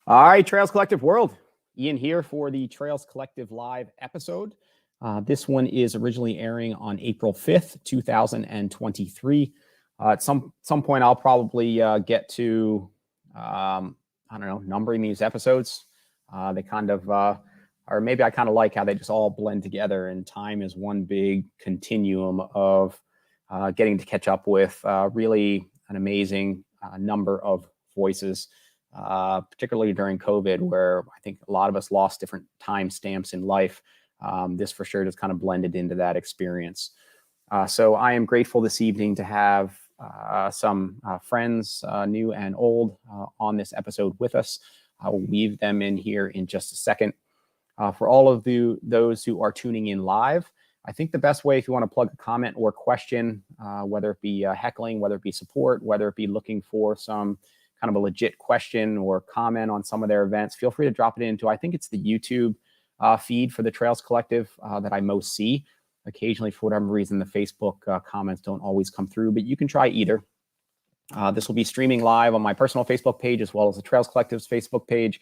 All right, Trails Collective world. Ian here for the Trails Collective live episode. This one is originally airing on April 5th, 2023. At some point, I'll probably get to, numbering these episodes. They kind of, or maybe I kind of like how they just all blend together, and time is one big continuum of getting to catch up with really an amazing number of voices. Particularly during COVID, where I think a lot of us lost different time stamps in life. This for sure just kind of blended into that experience. So I am grateful this evening to have some friends, new and old, on this episode with us. I will weave them in here in just a second. For all of those who are tuning in live, I think the best way, if you want to plug a comment or question, whether it be heckling, whether it be support, whether it be looking for some kind of a legit question or comment on some of their events, feel free to drop it into, I think it's the YouTube feed for the Trails Collective that I most see. Occasionally, for whatever reason, the Facebook comments don't always come through, but you can try either. This will be streaming live on my personal Facebook page, as well as the Trails Collective's Facebook page,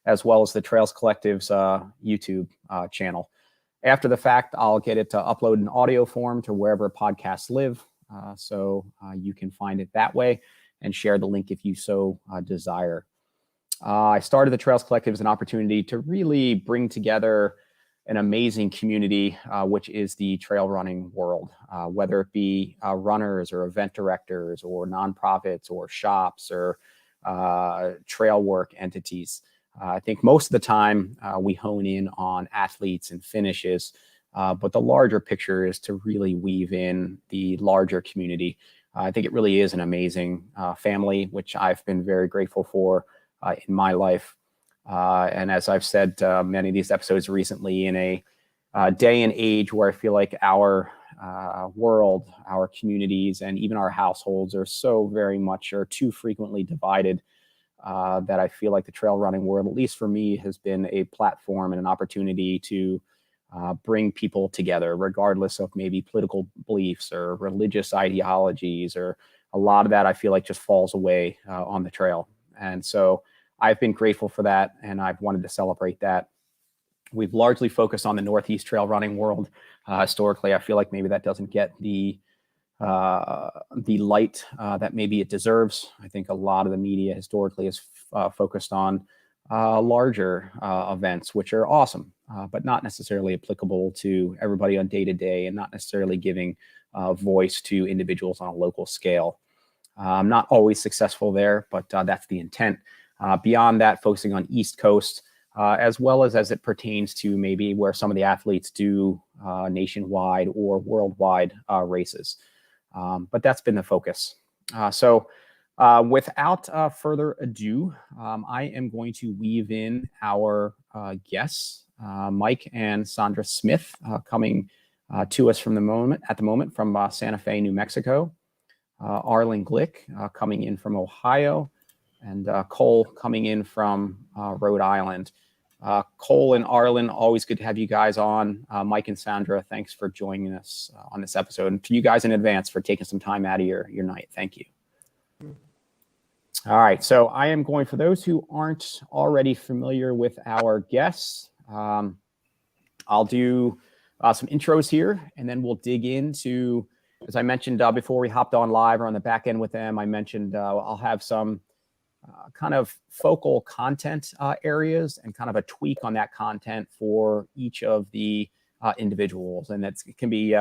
as well as the Trails Collective's YouTube channel. After the fact, I'll get it to upload in audio form to wherever podcasts live, so you can find it that way and share the link if you so desire. I started the Trails Collective as an opportunity to really bring together an amazing community, which is the trail running world, whether it be runners or event directors or nonprofits or shops or trail work entities. I think most of the time we hone in on athletes and finishes, but the larger picture is to really weave in the larger community. I think it really is an amazing family, which I've been very grateful for in my life. And as I've said many of these episodes recently, in a day and age where I feel like our world, our communities, and even our households are so very much or too frequently divided, that I feel like the trail running world, at least for me, has been a platform and an opportunity to bring people together, regardless of maybe political beliefs or religious ideologies, or a lot of that I feel like just falls away on the trail. And so I've been grateful for that, and I've wanted to celebrate that. We've largely focused on the Northeast trail running world. Historically, I feel like maybe that doesn't get the light that maybe it deserves. I think a lot of the media historically is focused on larger events, which are awesome, but not necessarily applicable to everybody on day to day, and not necessarily giving voice to individuals on a local scale. I'm not always successful there, but that's the intent. Beyond that, focusing on East Coast, as well as it pertains to maybe where some of the athletes do nationwide or worldwide races. But that's been the focus. So without further ado, I am going to weave in our guests, Mike and Sandra Smith, coming to us at the moment from Santa Fe, New Mexico. Arlen Glick coming in from Ohio, and Cole coming in from Rhode Island. Cole and Arlen, always good to have you guys on. Mike and Sandra, thanks for joining us on this episode. And to you guys in advance for taking some time out of your night. Thank you. All right. So I am going, for those who aren't already familiar with our guests, I'll do some intros here, and then we'll dig into, as I mentioned before we hopped on live or on the back end with them, I mentioned I'll have some kind of focal content areas and kind of a tweak on that content for each of the individuals. And it can be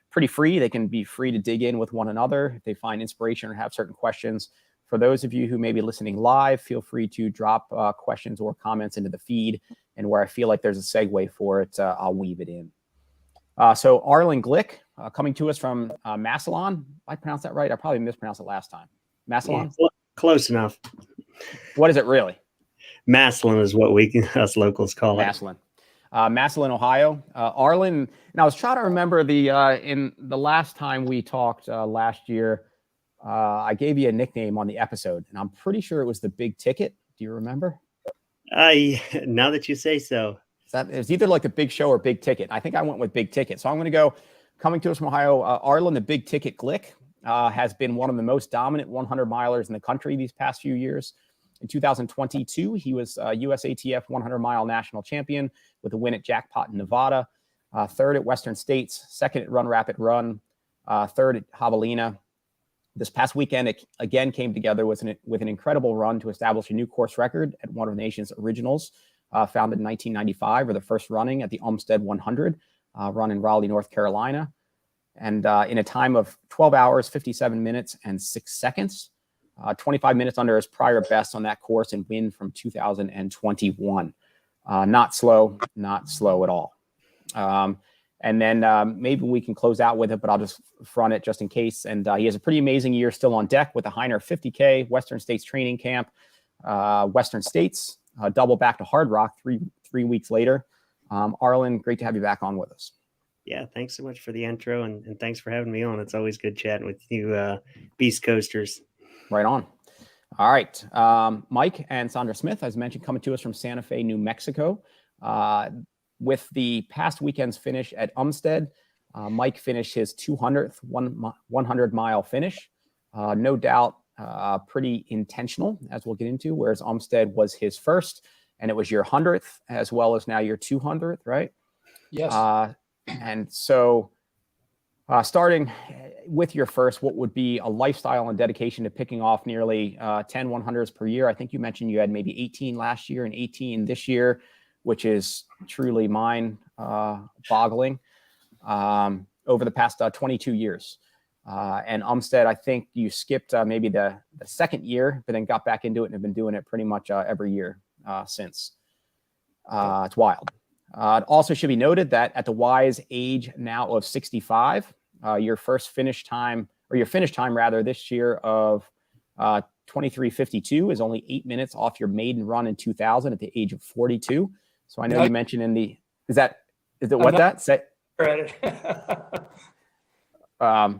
pretty free. They can be free to dig in with one another if they find inspiration or have certain questions. For those of you who may be listening live, feel free to drop questions or comments into the feed, and where I feel like there's a segue for it, I'll weave it in. So Arlen Glick, coming to us from Massillon. I pronounced that right? I probably mispronounced it last time. Massillon? Yeah, close enough. What is it really? Massillon is what us locals call Massillon. Massillon, Ohio. Arlen, and I was trying to remember in the last time we talked last year, I gave you a nickname on the episode, and I'm pretty sure it was the Big Ticket. Do you remember? Now that you say so. It's either like the Big Show or Big Ticket. I think I went with Big Ticket. So I'm going to go, coming to us from Ohio, Arlen, the Big Ticket Glick, has been one of the most dominant 100 milers in the country these past few years. In 2022, he was USATF 100-mile national champion with a win at Jackpot in Nevada, third at Western States, second at Run Rapid Run, third at Javelina. This past weekend, it again came together with an incredible run to establish a new course record at one of the nation's originals, founded in 1995, or the first running at the Umstead 100, run in Raleigh, North Carolina. And in a time of 12 hours, 57 minutes, and 6 seconds, 25 minutes under his prior best on that course and win from 2021. Not slow at all. And then maybe we can close out with it, but I'll just front it just in case. And he has a pretty amazing year still on deck with the Heiner 50K, Western States Training Camp, Western States, double back to Hard Rock three weeks later. Arlen, great to have you back on with us. Yeah, thanks so much for the intro, and thanks for having me on. It's always good chatting with you Beast Coasters. Right on. All right. Mike and Sandra Smith, as mentioned, coming to us from Santa Fe, New Mexico. With the past weekend's finish at Umstead, Mike finished his 200th 100-mile finish. No doubt pretty intentional, as we'll get into, whereas Umstead was his first, and it was your 100th as well as now your 200th, right? Yes. And so starting with your first, what would be a lifestyle and dedication to picking off nearly 10 100s per year? I think you mentioned you had maybe 18 last year and 18 this year, which is truly mind-boggling over the past 22 years. And Umstead, I think you skipped maybe the second year, but then got back into it and have been doing it pretty much every year since. It's wild. It also should be noted that at the wise age now of 65, your finish time rather this year of 23:52 is only 8 minutes off your maiden run in 2000 at the age of 42. So I know you mentioned in the is it what that say? Credit. I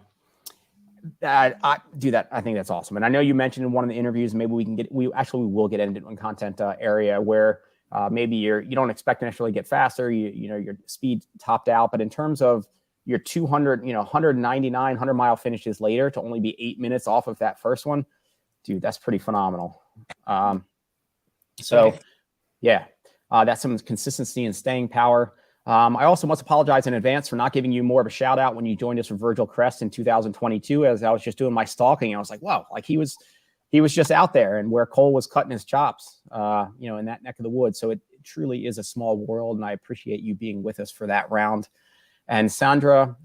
do that. I think that's awesome. And I know you mentioned in one of the interviews, maybe we will get into one content area where maybe you don't expect to necessarily get faster. Your speed topped out, but in terms of your 200, 199, 100-mile finishes later to only be 8 minutes off of that first one, dude, that's pretty phenomenal. Yeah, that's some consistency and staying power. I also must apologize in advance for not giving you more of a shout out when you joined us for Virgil Crest in 2022, as I was just doing my stalking. I was like, wow, like he was just out there and where Cole was cutting his chops, in that neck of the woods. So it truly is a small world, and I appreciate you being with us for that round. And Sandra,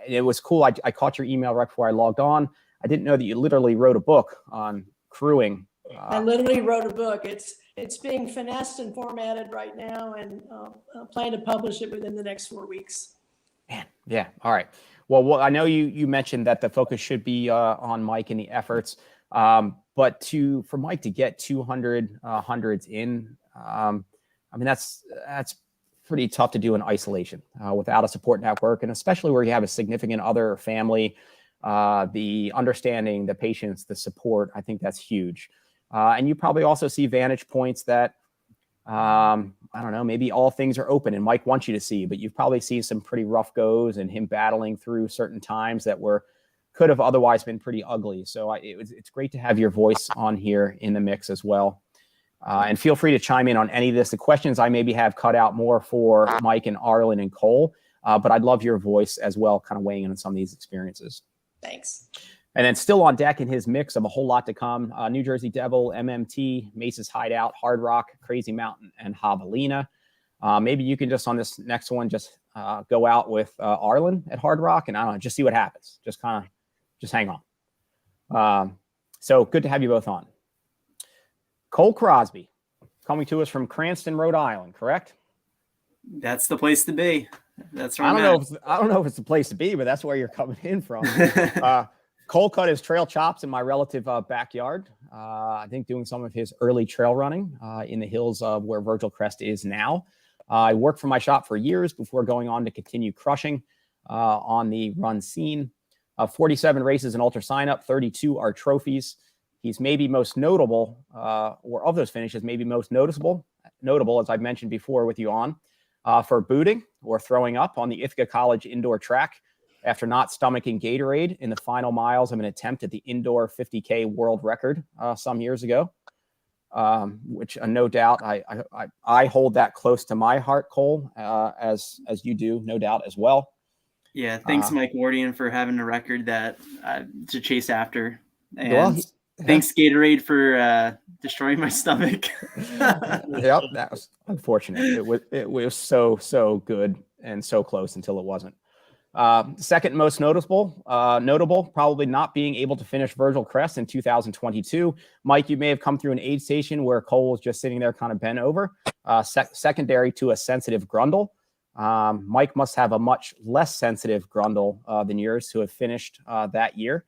it was cool. I caught your email right before I logged on. I didn't know that you literally wrote a book on crewing. I literally wrote a book. It's being finessed and formatted right now, and plan to publish it within the next 4 weeks. Man, yeah. All right. Well, I know you mentioned that the focus should be on Mike and the efforts, but for Mike to get 200 hundreds in, that's pretty tough to do in isolation without a support network, and especially where you have a significant other or family. The understanding, the patience, the support, I think that's huge. And you probably also see vantage points that, I don't know, maybe all things are open and Mike wants you to see, but you've probably seen some pretty rough goes and him battling through certain times that could have otherwise been pretty ugly. So it's great to have your voice on here in the mix as well. And feel free to chime in on any of this. The questions I maybe have cut out more for Mike and Arlen and Cole, but I'd love your voice as well, kind of weighing in on some of these experiences. Thanks. And then still on deck in his mix of a whole lot to come, New Jersey Devil, MMT, Mace's Hideout, Hard Rock, Crazy Mountain, and Javelina. Maybe you can just on this next one, just go out with Arlen at Hard Rock, and I don't know, just see what happens. Just hang on. So good to have you both on. Cole Crosby, coming to us from Cranston, Rhode Island, correct? That's the place to be. That's where I don't know if it's the place to be, but that's where you're coming in from. Cole cut his trail chops in my relative backyard. I think doing some of his early trail running in the hills of where Virgil Crest is now. I worked for my shop for years before going on to continue crushing on the run scene. 47 races in ultra sign up, 32 are trophies. He's maybe most notable, or of those finishes, maybe most notable, as I've mentioned before with you on, for booting or throwing up on the Ithaca College indoor track after not stomaching Gatorade in the final miles of an attempt at the indoor 50K world record some years ago. which no doubt I hold that close to my heart, Cole, as you do, no doubt as well. Yeah, thanks, Mike Wardian, for having a record that to chase after, and thanks Gatorade for destroying my stomach. Yep, that was unfortunate. It was so good and so close until it wasn't. Second most notable, probably not being able to finish Virgil Crest in 2022. Mike, you may have come through an aid station where Cole was just sitting there kind of bent over, secondary to a sensitive grundle. Mike must have a much less sensitive grundle than yours to have finished that year.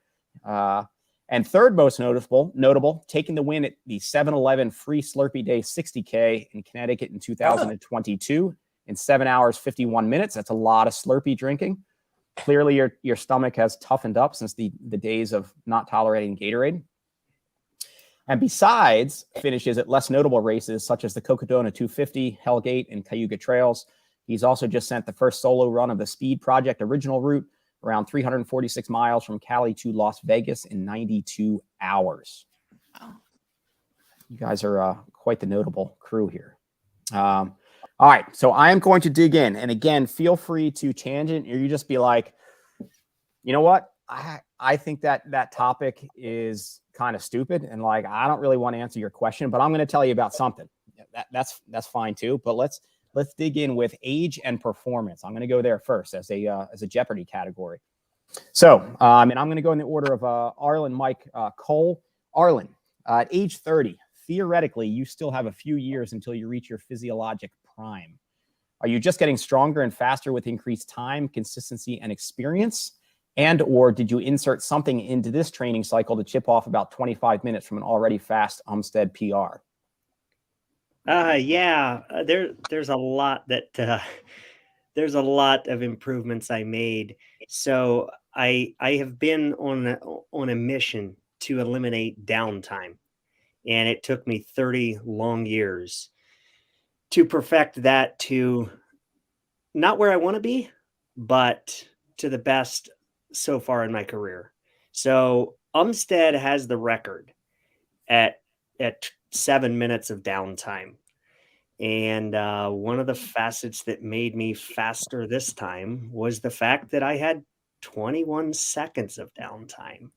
And third most notable, taking the win at the 7-Eleven Free Slurpee Day 60K in Connecticut in 2022 in 7 hours, 51 minutes. That's a lot of Slurpee drinking. Clearly, your stomach has toughened up since the days of not tolerating Gatorade. And besides finishes at less notable races, such as the Cocodona 250, Hellgate, and Cayuga Trails, he's also just sent the first solo run of the Speed Project original route, around 346 miles from Cali to Las Vegas in 92 hours. Wow. You guys are quite the notable crew here. All right, so I am going to dig in. And again, feel free to tangent, or you just be like, you know what? I think that topic is kind of stupid. And like, I don't really want to answer your question, but I'm going to tell you about something. That's fine too. But let's dig in with age and performance. I'm going to go there first as a Jeopardy category. So, and I'm going to go in the order of Arlen, Mike, Cole. Arlen, at age 30, theoretically, you still have a few years until you reach your physiologic prime. Are you just getting stronger and faster with increased time, consistency, and experience? And or did you insert something into this training cycle to chip off about 25 minutes from an already fast Umstead PR? There's a lot that there's a lot of improvements I made. So I have been on a mission to eliminate downtime, and it took me 30 long years to perfect that to not where I want to be, but to the best so far in my career. So Umstead has the record at 7 minutes of downtime. And one of the facets that made me faster this time was the fact that I had 21 seconds of downtime.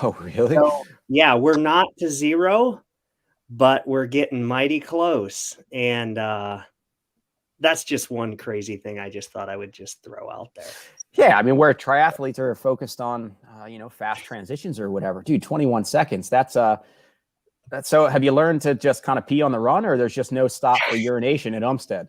Oh, really? So, yeah, we're not to zero, but we're getting mighty close. And that's just one crazy thing I just thought I would just throw out there. Yeah, I mean, where triathletes are focused on, fast transitions or whatever. Dude, 21 seconds. That's so. Have you learned to just kind of pee on the run, or there's just no stop for urination at Umstead?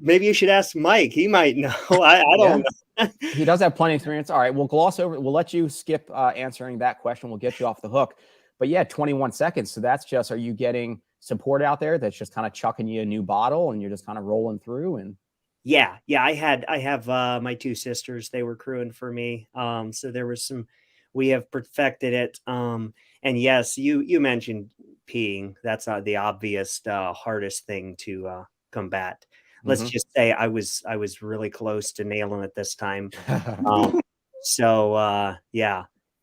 Maybe you should ask Mike. He might know. I don't know. He does have plenty of experience. All right, we'll gloss over. We'll let you skip answering that question. We'll get you off the hook. But yeah, 21 seconds. So that's just, are you getting support out there that's just kind of chucking you a new bottle and you're just kind of rolling through? And yeah, I have my two sisters. They were crewing for me. So there was we have perfected it. And yes, you mentioned peeing. That's the obvious hardest thing to combat. Let's just say I was really close to nailing it this time.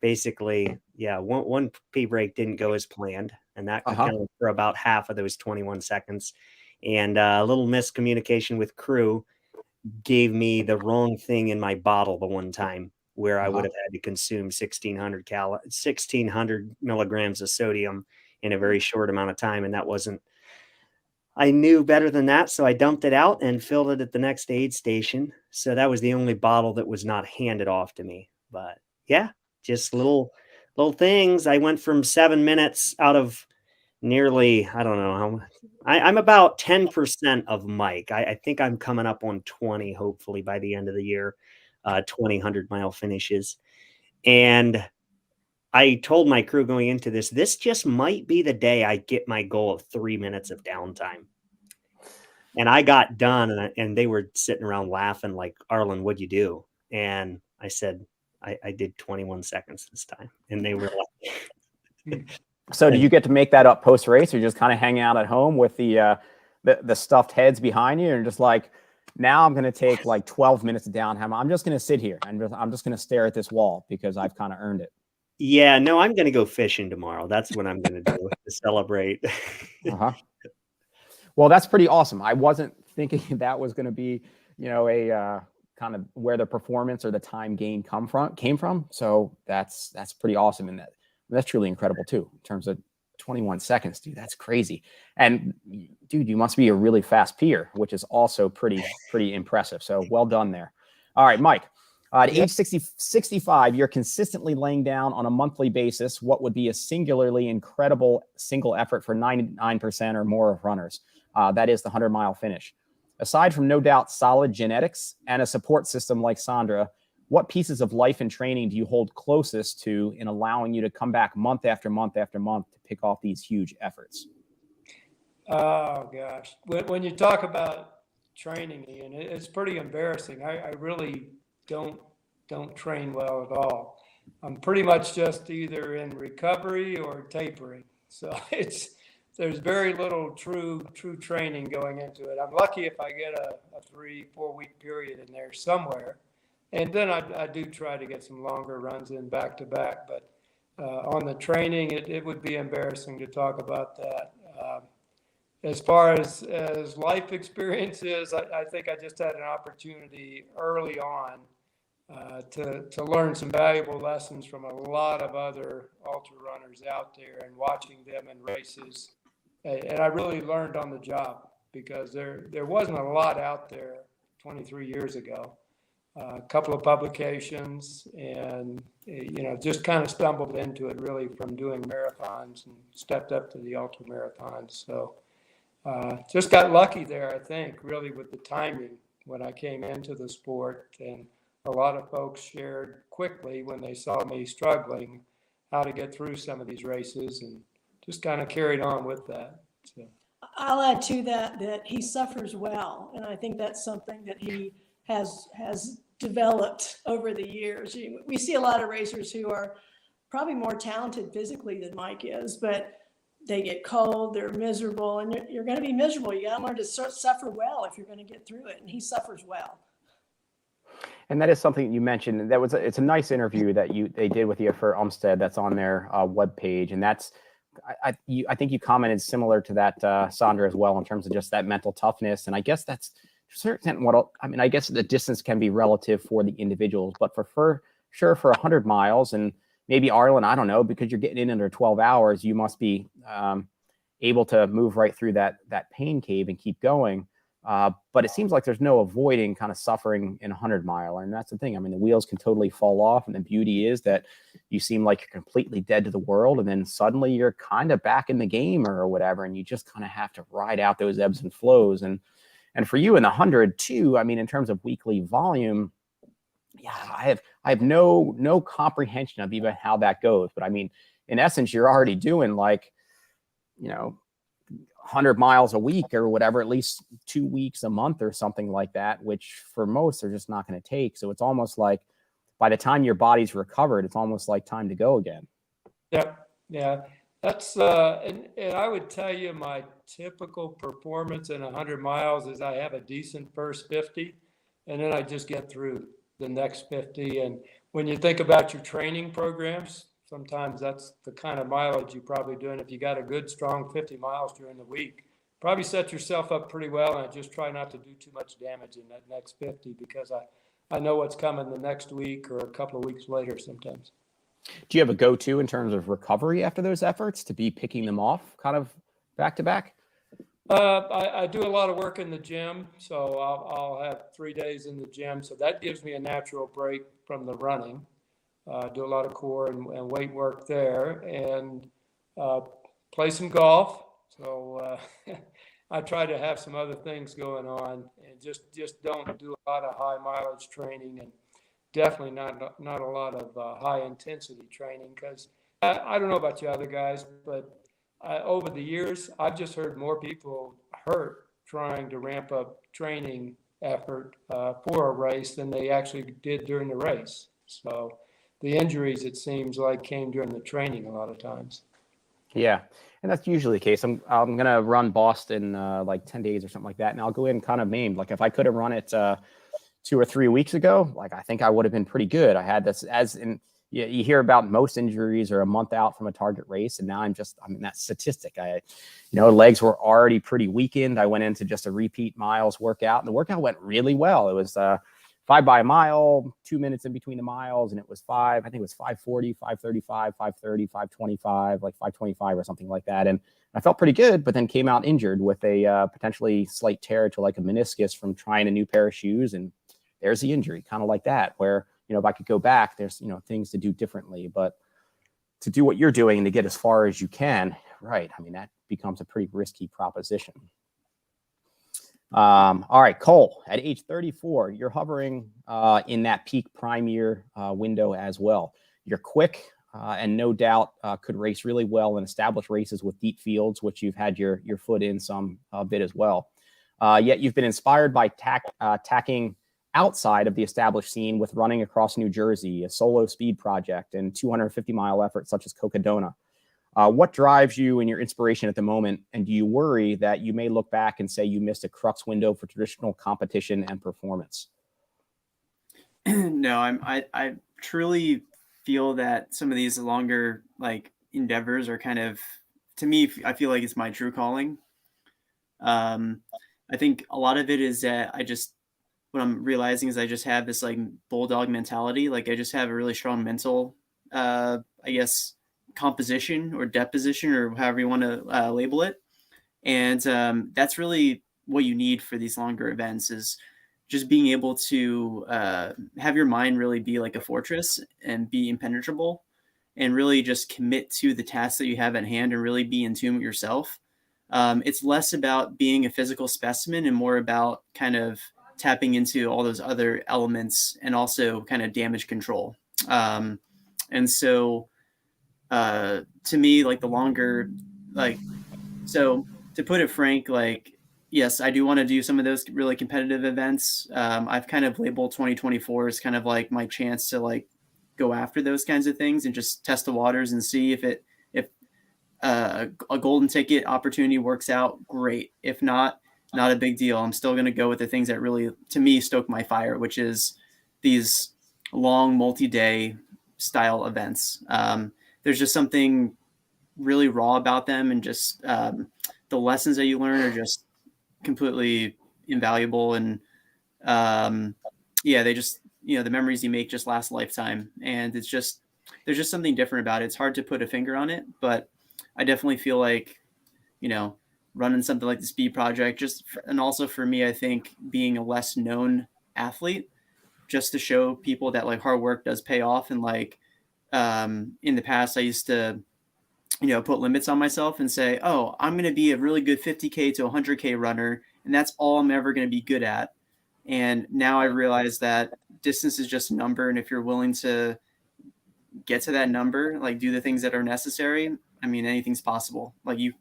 Basically, one pee break didn't go as planned, and that accounted for about half of those 21 seconds. And a little miscommunication with crew gave me the wrong thing in my bottle the one time, where I would have had to consume 1,600 milligrams of sodium in a very short amount of time. And that wasn't, I knew better than that. So I dumped it out and filled it at the next aid station. So that was the only bottle that was not handed off to me. But yeah, just little things. I went from 7 minutes out of nearly, I don't know how much. I'm about 10% of Mike. I think I'm coming up on 20, hopefully by the end of the year. 2,000 mile finishes. And I told my crew going into this just might be the day I get my goal of 3 minutes of downtime. And I got done and they were sitting around laughing like, Arlen, what'd you do? And I said, I did 21 seconds this time. And they were like, so did you get to make that up post race, or just kind of hang out at home with the stuffed heads behind you and just like, now I'm going to take like 12 minutes of downtime. I'm just going to sit here and I'm just going to stare at this wall because I've kind of earned it. Yeah, no, I'm going to go fishing tomorrow. That's what I'm going to do to celebrate. Well, that's pretty awesome. I wasn't thinking that was going to be, a kind of where the performance or the time gain came from. So that's pretty awesome. And that's truly incredible too, in terms of 21 seconds, dude. That's crazy. And dude, you must be a really fast peer, which is also pretty impressive. So well done there. All right, Mike. At age 65, you're consistently laying down on a monthly basis what would be a singularly incredible single effort for 99% or more of runners. That is the 100-mile finish. Aside from no doubt solid genetics and a support system like Sandra, what pieces of life and training do you hold closest to in allowing you to come back month after month after month to pick off these huge efforts? Oh gosh, when you talk about training, Ian, it's pretty embarrassing. I really don't train well at all. I'm pretty much just either in recovery or tapering. So there's very little true training going into it. I'm lucky if I get a 3-4 week period in there somewhere. And then I do try to get some longer runs in back to back, but on the training, it would be embarrassing to talk about that. As far as life experiences, I think I just had an opportunity early on to learn some valuable lessons from a lot of other ultra runners out there and watching them in races. And I really learned on the job because there wasn't a lot out there 23 years ago. A couple of publications and, just kind of stumbled into it really from doing marathons and stepped up to the ultra marathons. So just got lucky there, I think, really with the timing when I came into the sport. And a lot of folks shared quickly when they saw me struggling how to get through some of these races and just kind of carried on with that. So. I'll add to that he suffers well. And I think that's something that he has developed over the years. We see a lot of racers who are probably more talented physically than Mike is, but they get cold, they're miserable, and you're going to be miserable. You got to learn to suffer well if you're going to get through it. And he suffers well. And that is something you mentioned. It's a nice interview that they did with you for Umstead. That's on their webpage, and that's I think you commented similar to that, Sandra, as well, in terms of just that mental toughness. And I guess that's to a certain extent I guess the distance can be relative for the individuals, but for 100 miles and maybe Arlen, I don't know, because you're getting in under 12 hours, you must be able to move right through that pain cave and keep going. But it seems like there's no avoiding kind of suffering in a 100-mile. And that's the thing. I mean, the wheels can totally fall off. And the beauty is that you seem like you're completely dead to the world. And then suddenly you're kind of back in the game or whatever. And you just kind of have to ride out those ebbs and flows. And for you in the 100 too, I mean, in terms of weekly volume, yeah, I have no comprehension of even how that goes. But I mean, in essence, you're already doing 100 miles a week or whatever, at least 2 weeks a month or something like that, which for most are just not going to take. So it's almost like by the time your body's recovered, it's almost like time to go again. Yeah. That's and I would tell you my typical performance in 100 miles is I have a decent first 50 and then I just get through the next 50. And when you think about your training programs, sometimes that's the kind of mileage you're probably doing. If you got a good, strong 50 miles during the week, probably set yourself up pretty well. And I just try not to do too much damage in that next 50 because I know what's coming the next week or a couple of weeks later sometimes. Do you have a go-to in terms of recovery after those efforts to be picking them off kind of back to back? I do a lot of work in the gym. So I'll have 3 days in the gym. So that gives me a natural break from the running. Do a lot of core and weight work there and play some golf. So I try to have some other things going on and just don't do a lot of high mileage training and definitely not a lot of high intensity training because I don't know about you other guys, but over the years, I've just heard more people hurt trying to ramp up training effort for a race than they actually did during the race. So the injuries, it seems like, came during the training a lot of times. Yeah, and that's usually the case. I'm going to run Boston like 10 days or something like that, and I'll go in kind of maimed. Like if I could have run it 2 or 3 weeks ago, like I think I would have been pretty good. I had this as in, you hear about most injuries are a month out from a target race. And now I'm in that statistic. Legs were already pretty weakened. I went into just a repeat miles workout, and the workout went really well. It was 5 by a mile, 2 minutes in between the miles. And it was 540, 535, 530, 525, like 525 or something like that. And I felt pretty good, but then came out injured with a potentially slight tear to like a meniscus from trying a new pair of shoes. And there's the injury, kind of like that, where, if I could go back, there's, things to do differently, but to do what you're doing and to get as far as you can, right? I mean, that becomes a pretty risky proposition. All right, Cole, at age 34, you're hovering in that peak prime year window as well. You're quick and no doubt could race really well in established races with deep fields, which you've had your foot in some bit as well. Yet you've been inspired by tacking outside of the established scene with running across New Jersey, a solo speed project, and 250-mile efforts such as Cocodona. What drives you and your inspiration at the moment? And do you worry that you may look back and say you missed a crux window for traditional competition and performance? No, I truly feel that some of these longer endeavors are kind of, to me, I feel like it's my true calling. I think a lot of it is that what I'm realizing is I just have this bulldog mentality. I just have a really strong mental, composition or deposition, or however you want to label it. And that's really what you need for these longer events, is just being able to have your mind really be like a fortress and be impenetrable, and really just commit to the task that you have at hand and really be in tune with yourself. It's less about being a physical specimen and more about kind of tapping into all those other elements and also kind of damage control. And so to me, the longer, so to put it frank, yes, I do want to do some of those really competitive events. I've kind of labeled 2024 as kind of my chance to go after those kinds of things and just test the waters and see if a golden ticket opportunity works out, great. If not a big deal. I'm still going to go with the things that really, to me, stoke my fire, which is these long multi-day style events. There's just something really raw about them, and just the lessons that you learn are just completely invaluable. And they just, the memories you make just last a lifetime. And there's just something different about it. It's hard to put a finger on it, but I definitely feel like, running something like the Speed Project, and also for me, I think being a less known athlete, just to show people that hard work does pay off. And in the past, I used to, put limits on myself and say, oh, I'm going to be a really good 50K to 100K runner, and that's all I'm ever going to be good at. And now I realize that distance is just a number. And if you're willing to get to that number, do the things that are necessary, I mean, anything's possible. You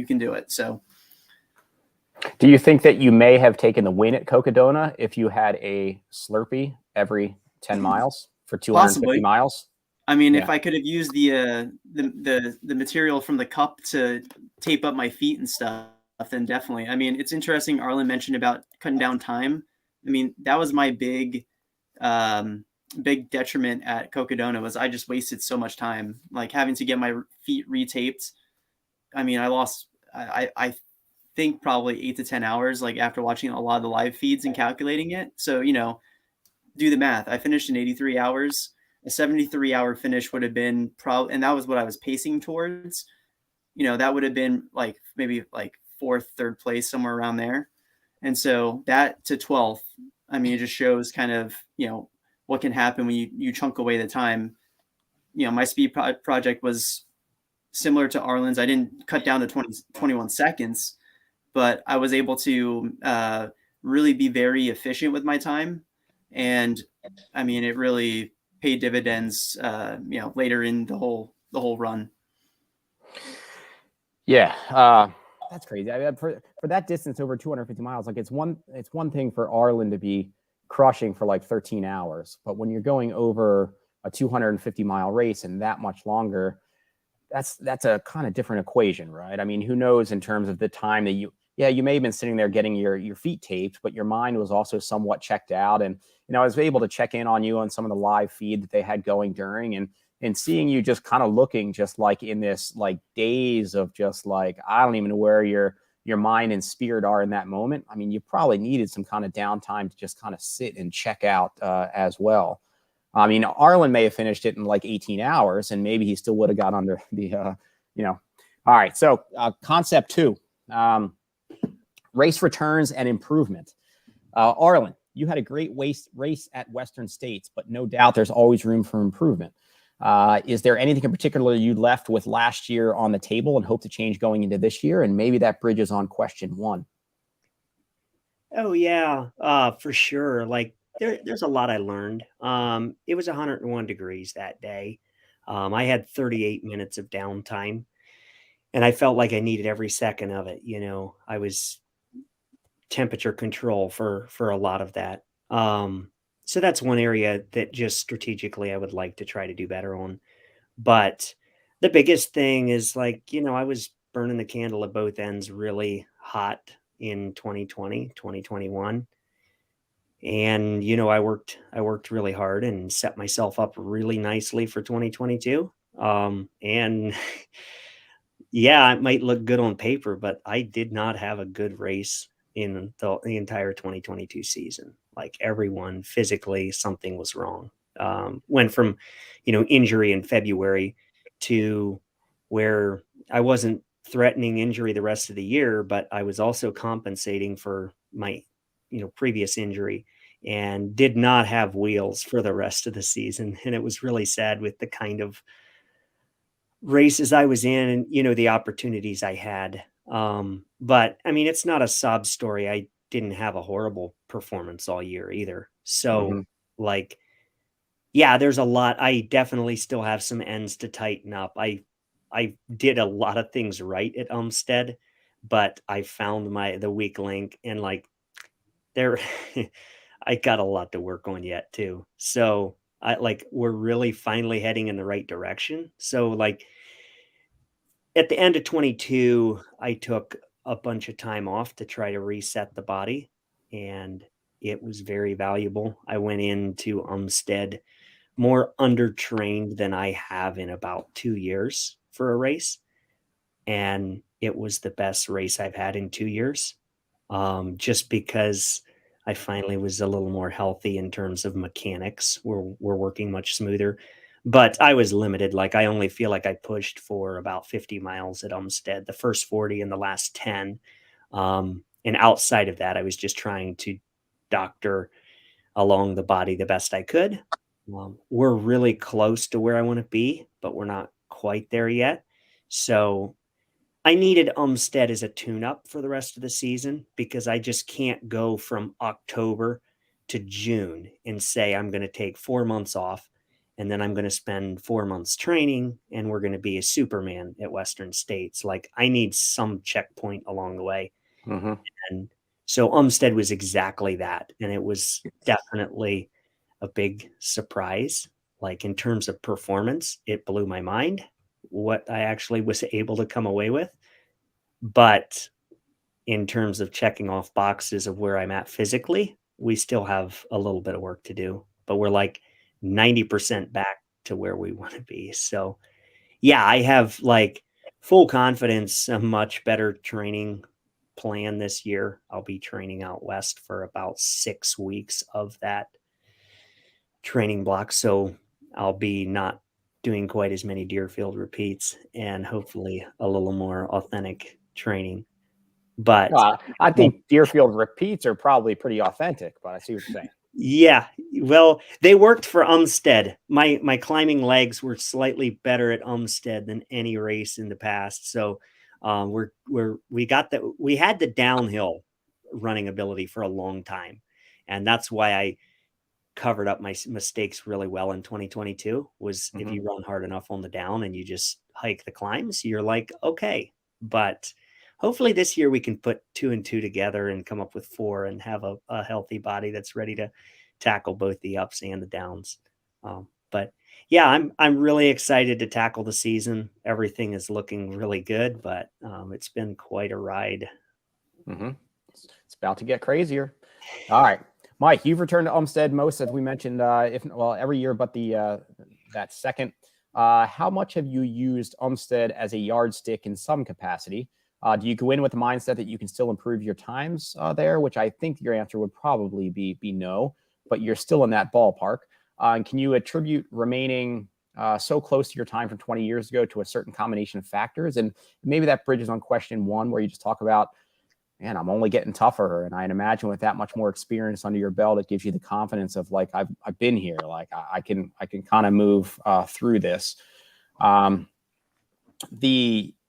can do it. So do you think that you may have taken the win at Cocodona if you had a Slurpee every 10 miles for 250 possibly miles? I mean, if I could have used the material from the cup to tape up my feet and stuff, then definitely. I mean, it's interesting. Arlen mentioned about cutting down time. I mean, that was my big detriment at Cocodona, was I just wasted so much time, having to get my feet retaped. I mean, I think probably 8 to 10 hours, after watching a lot of the live feeds and calculating it. So, do the math. I finished in 83 hours. A 73-hour finish would have been and that was what I was pacing towards. That would have been maybe fourth, third place, somewhere around there. And so that to 12th, I mean, it just shows kind of, what can happen when you chunk away the time. My speed project was similar to Arlen's. I didn't cut down to 21 seconds, but I was able to really be very efficient with my time. And I mean, it really paid dividends, later in the whole run. Yeah. That's crazy. I mean, for that distance over 250 miles, it's one thing for Arlen to be crushing for 13 hours, but when you're going over a 250-mile race and that much longer, that's a kind of different equation, right? I mean, who knows in terms of the time that yeah, you may have been sitting there getting your feet taped, but your mind was also somewhat checked out. And I was able to check in on you on some of the live feed that they had going during, and seeing you just kind of looking just like in this like daze of just like, I don't even know where your mind and spirit are in that moment. I mean, you probably needed some kind of downtime to just kind of sit and check out as well. I mean, Arlen may have finished it in like 18 hours, and maybe he still would have got under the, All right. So concept 2, race returns and improvement. Arlen, you had a great race at Western States, but no doubt there's always room for improvement. Is there anything in particular you left with last year on the table and hope to change going into this year? And maybe that bridges on question 1. Oh yeah, for sure. Like there's a lot I learned. It was 101 degrees that day. I had 38 minutes of downtime, and I felt like I needed every second of it. I was temperature control for a lot of that. So that's one area that just strategically I would like to try to do better on. But the biggest thing is like, I was burning the candle at both ends really hot in 2020, 2021. And I worked really hard and set myself up really nicely for 2022. And yeah, it might look good on paper, but I did not have a good race in the entire 2022 season. Like everyone physically, something was wrong. Went from, injury in February to where I wasn't threatening injury the rest of the year, but I was also compensating for my, previous injury, and did not have wheels for the rest of the season. And it was really sad with the kind of races I was in and, the opportunities I had. But I mean, it's not a sob story. I didn't have a horrible performance all year either. So like, yeah, there's a lot. I definitely still have some ends to tighten up. I did a lot of things right at Umstead, but I found the weak link, and like there I got a lot to work on yet too. So we're really finally heading in the right direction. So like at the end of 22, I took a bunch of time off to try to reset the body, and it was very valuable. I went into Umstead more undertrained than I have in about 2 years for a race, and it was the best race I've had in 2 years. Just because I finally was a little more healthy in terms of mechanics. We're working much smoother, but I was limited. Like I only feel like I pushed for about 50 miles at Umstead, the first 40 and the last 10. And outside of that, I was just trying to doctor along the body the best I could. We're really close to where I want to be, but we're not quite there yet. So I needed Umstead as a tune-up for the rest of the season, because I just can't go from October to June and say I'm going to take 4 months off, and then I'm going to spend 4 months training, and we're going to be a Superman at Western States. Like I need some checkpoint along the way. And so Umstead was exactly that. And it was definitely a big surprise. Like in terms of performance, it blew my mind what I actually was able to come away with. But in terms of checking off boxes of where I'm at physically, we still have a little bit of work to do, but we're like 90% back to where we want to be. So yeah, I have like full confidence, a much better training plan this year. I'll be training out west for about 6 weeks of that training block. So I'll be not doing quite as many Deerfield repeats, and hopefully a little more authentic training. But I think Deerfield repeats are probably pretty authentic, but I see what you're saying. yeah, well, they worked for Umstead. My climbing legs were slightly better at Umstead than any race in the past. So we had the downhill running ability for a long time, and that's why I covered up my mistakes really well in 2022. Was if you run hard enough on the down and you just hike the climbs, you're like, okay. But hopefully this year we can put 2 and 2 together and come up with 4 and have a healthy body that's ready to tackle both the ups and the downs. But yeah, I'm really excited to tackle the season. Everything is looking really good, but it's been quite a ride Mm-hmm. It's about to get crazier. All right, Mike, you've returned to Umstead most, as we mentioned, every year, but that second. How much have you used Umstead as a yardstick in some capacity? Do you go in with the mindset that you can still improve your times there, which I think your answer would probably be no, but you're still in that ballpark. And can you attribute remaining so close to your time from 20 years ago to a certain combination of factors? And maybe that bridges on question one, where you just talk about, man, I'm only getting tougher. And I'd imagine with that much more experience under your belt, it gives you the confidence of like, I've been here, like I can kind of move through this. Some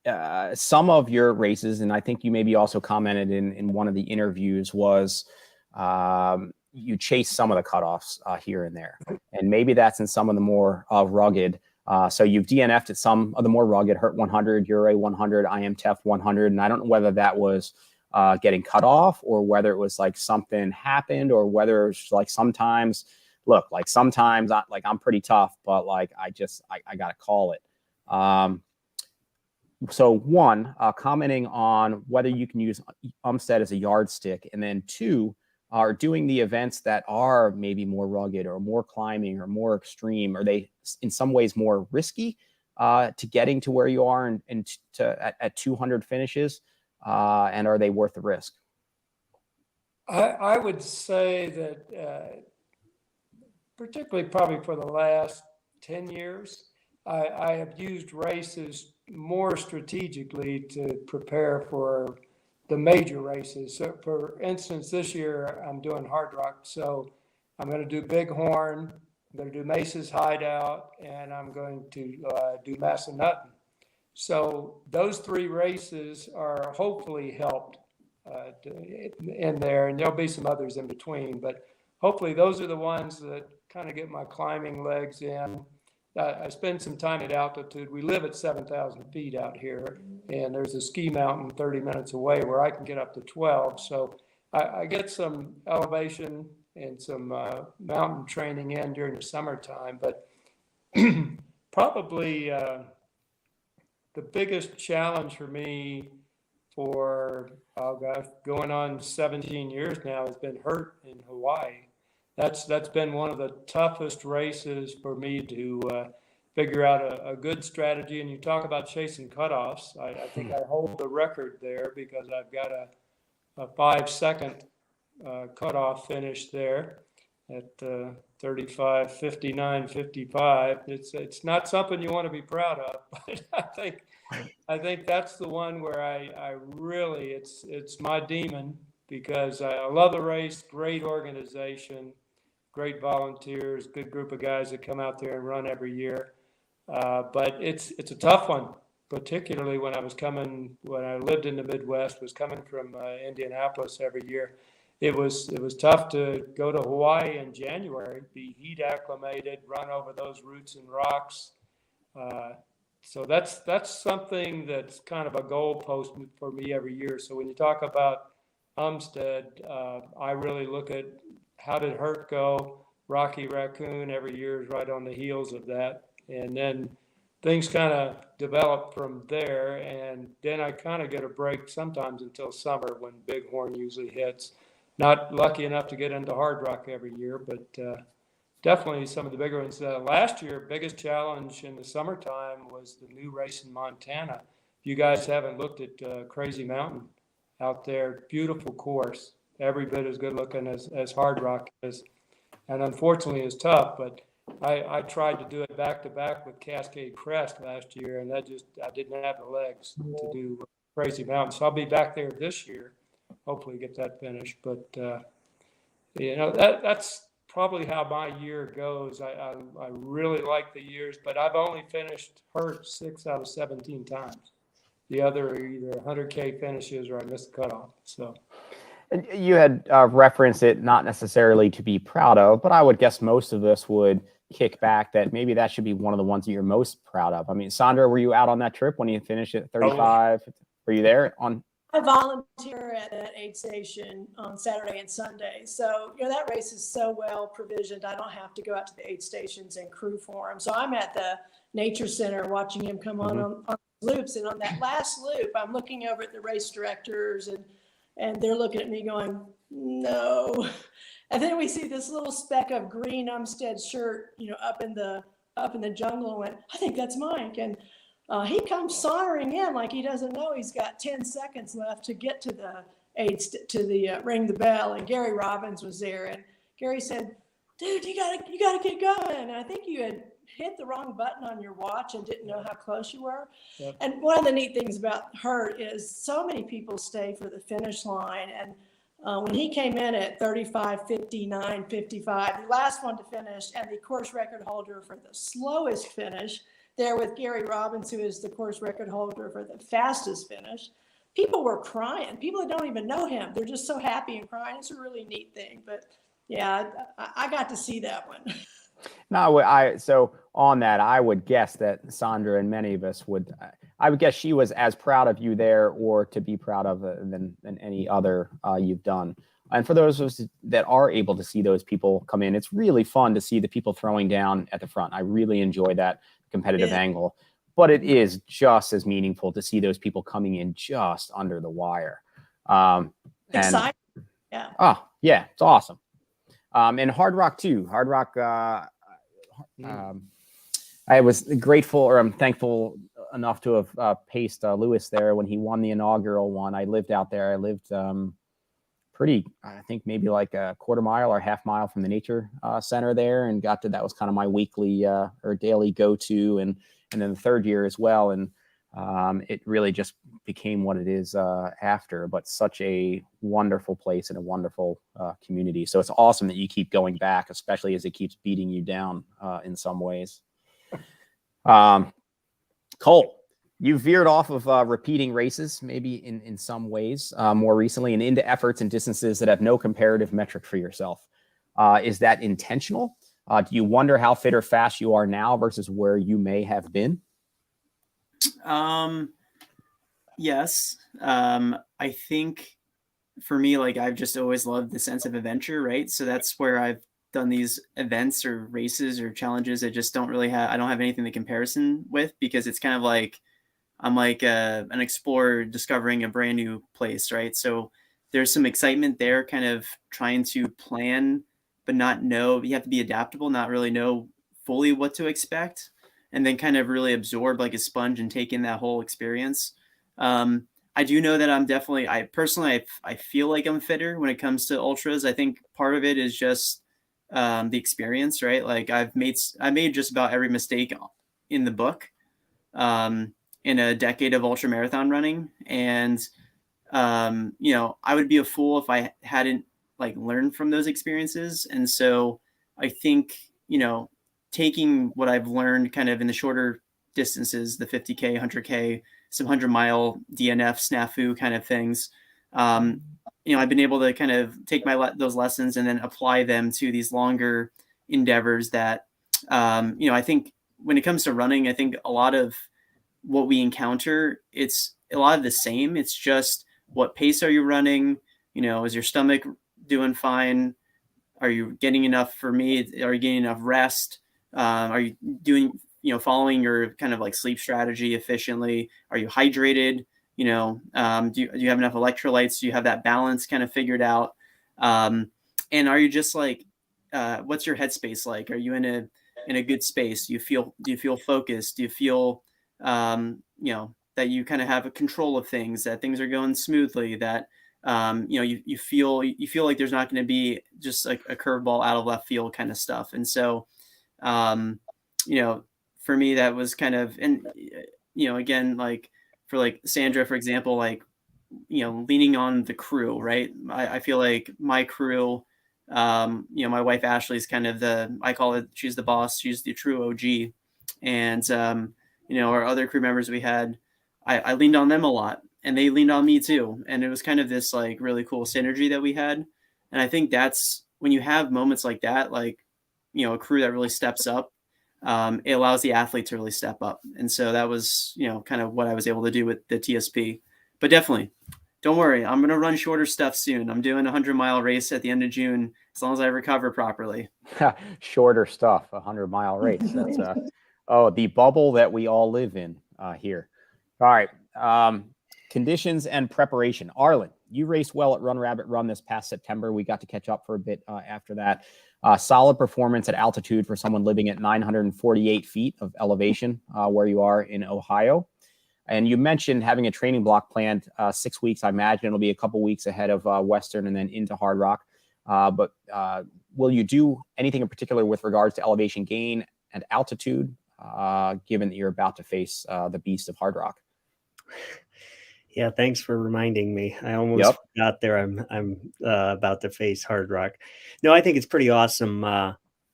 of your races, and I think you maybe also commented in one of the interviews, was you chase some of the cutoffs here and there. And maybe that's in some of the more rugged. So you've DNF'd at some of the more rugged, Hurt 100, Euro 100, IMTF 100. And I don't know whether that was getting cut off, or whether it was like something happened, or whether it's like sometimes I'm pretty tough, but like I gotta call it. So one, commenting on whether you can use Umstead as a yardstick, and then two, are doing the events that are maybe more rugged or more climbing or more extreme, are they in some ways more risky to getting to where you are and at 200 finishes? And are they worth the risk? I would say that particularly probably for the last 10 years, I have used races more strategically to prepare for the major races. So for instance, this year I'm doing Hard Rock. So I'm going to do Bighorn, I'm going to do Mesa's Hideout, and I'm going to do Massanutten. So those three races are hopefully helped in there, and there'll be some others in between, but hopefully those are the ones that kind of get my climbing legs in. I spend some time at altitude. We live at 7,000 feet out here, and there's a ski mountain 30 minutes away where I can get up to 12. So I get some elevation and some mountain training in during the summertime, but probably the biggest challenge for me for going on 17 years now has been Hurt in Hawaii. That's been one of the toughest races for me to figure out a good strategy. And you talk about chasing cutoffs. I think I hold the record there because I've got a 5-second cutoff finish there at 35, 59, 55. It's not something you want to be proud of, but I think that's the one where I really, it's my demon, because I love the race, great organization, great volunteers, good group of guys that come out there and run every year. But it's a tough one, particularly when I lived in the Midwest, was coming from Indianapolis every year. It was tough to go to Hawaii in January, be heat acclimated, run over those roots and rocks. So that's something that's kind of a goalpost for me every year. So when you talk about Umstead, I really look at how did Hurt go. Rocky Raccoon every year is right on the heels of that. And then things kind of develop from there. And then I kind of get a break sometimes until summer when Bighorn usually hits. Not lucky enough to get into Hard Rock every year, but definitely some of the bigger ones. Last year, biggest challenge in the summertime was the new race in Montana. If you guys haven't looked at Crazy Mountain out there, beautiful course, every bit as good looking as Hard Rock is, and unfortunately is tough. But I tried to do it back to back with Cascade Crest last year, and I didn't have the legs to do Crazy Mountain. So I'll be back there this year, hopefully get that finished. But that's probably how my year goes. I really like the years, but I've only finished Hurt 6 out of 17 times. The other are either 100K finishes or I missed the cutoff. So. And you had referenced it, not necessarily to be proud of, but I would guess most of us would kick back that maybe that should be one of the ones that you're most proud of. I mean, Sandra, were you out on that trip when you finished at 35? Oh. Were you there on? I volunteer at that aid station on Saturday and Sunday. So, that race is so well provisioned. I don't have to go out to the aid stations and crew for him. So I'm at the nature center watching him come on loops. And on that last loop, I'm looking over at the race directors and And they're looking at me going, no. And then we see this little speck of green Umstead shirt, up in the jungle, and went, I think that's Mike. And he comes sauntering in like he doesn't know he's got 10 seconds left to get to the ring the bell. And Gary Robbins was there, and Gary said, dude, you gotta get going. And I think you had hit the wrong button on your watch and didn't know how close you were. Yep. And one of the neat things about her is so many people stay for the finish line. And when he came in at 35:59, 55, the last one to finish, and the course record holder for the slowest finish, there with Gary Robbins, who is the course record holder for the fastest finish, people were crying. People that don't even know him, they're just so happy and crying. It's a really neat thing. But yeah, I got to see that one. No, so on that, I would guess that Sandra and many of us I would guess she was as proud of you there, or to be proud of than any other you've done. And for those of us that are able to see those people come in, it's really fun to see the people throwing down at the front. I really enjoy that competitive angle, but it is just as meaningful to see those people coming in just under the wire. Exciting. Yeah. Oh yeah, it's awesome. And Hard Rock too. Hard Rock, I was grateful, or I'm thankful enough to have paced Lewis there when he won the inaugural one. I lived out there. I lived pretty, I think maybe like a quarter mile or half mile from the nature center there, and that was kind of my weekly or daily go-to. And then the third year as well. And it really just became what it is after, but such a wonderful place and a wonderful community. So it's awesome that you keep going back, especially as it keeps beating you down in some ways. Cole, you veered off of repeating races, maybe in some ways more recently, and into efforts and distances that have no comparative metric for yourself. Is that intentional? Do you wonder how fit or fast you are now versus where you may have been? Yes. I think for me, like, I've just always loved the sense of adventure, right? So that's where I've done these events or races or challenges. I just don't have anything to comparison with, because it's kind of like, I'm like an explorer discovering a brand new place, right? So there's some excitement there, kind of trying to plan, but not know. You have to be adaptable, not really know fully what to expect, and then kind of really absorb like a sponge and take in that whole experience. I do know that I'm definitely, I feel like I'm fitter when it comes to ultras. I think part of it is just the experience, right? Like I made just about every mistake in the book in a decade of ultra marathon running. And, I would be a fool if I hadn't like learned from those experiences. And so I think, taking what I've learned kind of in the shorter distances, the 50K, 100K, some 100-mile DNF snafu kind of things, I've been able to kind of take those lessons and then apply them to these longer endeavors that, I think when it comes to running, I think a lot of what we encounter, it's a lot of the same. It's just, what pace are you running? Is your stomach doing fine? Are you getting enough? For me, are you getting enough rest? Are you doing, following your kind of like sleep strategy efficiently? Are you hydrated? Do you have enough electrolytes? Do you have that balance kind of figured out? And are you just like, what's your headspace like? Are you in a good space? Do you feel focused? Do you feel, that you kind of have a control of things, that things are going smoothly, that, you feel like there's not going to be just like a curveball out of left field kind of stuff. And so, for me, that was kind of, and, again, like for like Sandra, for example, like, leaning on the crew, right? I feel like my crew, my wife, Ashley's kind of I call it, she's the boss. She's the true OG. And, our other crew members we had, I leaned on them a lot, and they leaned on me too. And it was kind of this like really cool synergy that we had. And I think that's when you have moments like that, like, a crew that really steps up, it allows the athlete to really step up. And so that was, kind of what I was able to do with the TSP. But definitely, don't worry, I'm going to run shorter stuff soon. I'm doing a 100-mile race at the end of June, as long as I recover properly. Shorter stuff, 100-mile race. That's the bubble that we all live in here. All right. Conditions and preparation. Arlen, you raced well at Run Rabbit Run this past September. We got to catch up for a bit after that. Solid performance at altitude for someone living at 948 feet of elevation where you are in Ohio. And you mentioned having a training block planned 6 weeks. I imagine it'll be a couple weeks ahead of Western and then into Hard Rock. But will you do anything in particular with regards to elevation gain and altitude, given that you're about to face the beast of Hard Rock? Yeah, thanks for reminding me. I almost forgot there. I'm about to face Hard Rock. No, I think it's pretty awesome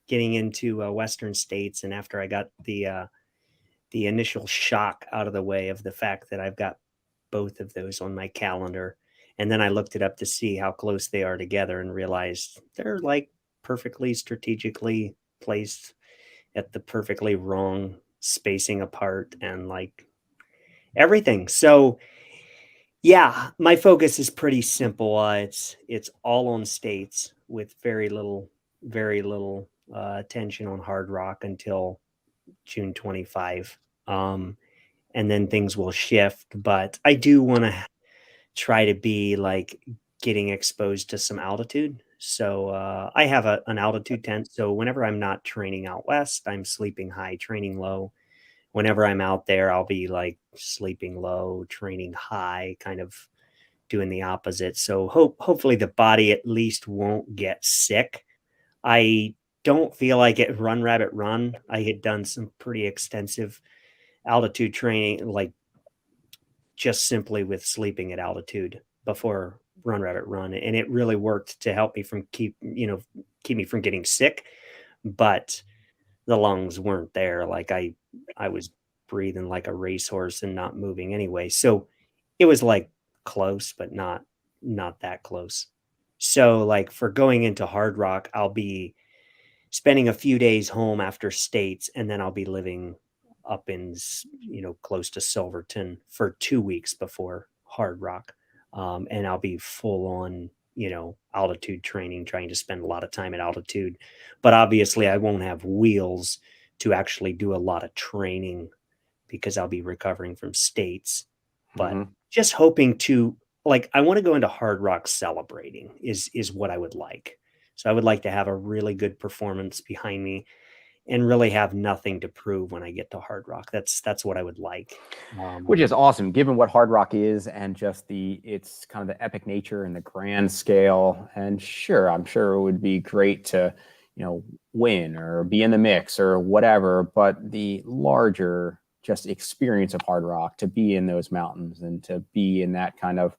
getting into Western States, and after I got the initial shock out of the way of the fact that I've got both of those on my calendar, and then I looked it up to see how close they are together and realized they're like perfectly strategically placed at the perfectly wrong spacing apart and like everything. So yeah, my focus is pretty simple. It's all on States with very little attention on Hard Rock until June 25. And then things will shift, but I do want to try to be like getting exposed to some altitude. So I have an altitude tent. So whenever I'm not training out west, I'm sleeping high, training low. Whenever I'm out there, I'll be like sleeping low, training high, kind of doing the opposite. So hopefully the body at least won't get sick. I don't feel like at Run Rabbit Run, I had done some pretty extensive altitude training, like just simply with sleeping at altitude before Run Rabbit Run. And it really worked to help me from keep me from getting sick. But the lungs weren't there. Like I was breathing like a racehorse and not moving anyway. So it was like close, but not that close. So like for going into Hard Rock, I'll be spending a few days home after States, and then I'll be living up in, close to Silverton for 2 weeks before Hard Rock. And I'll be full on, altitude training, trying to spend a lot of time at altitude. But obviously I won't have wheels to actually do a lot of training because I'll be recovering from States. But just hoping to, like, I want to go into Hard Rock celebrating is what I would like. So I would like to have a really good performance behind me and really have nothing to prove when I get to Hard Rock. That's what I would like. Which is awesome, given what Hard Rock is and just it's kind of the epic nature and the grand scale. And sure, I'm sure it would be great to, win or be in the mix or whatever, but the larger just experience of Hard Rock, to be in those mountains and to be in that kind of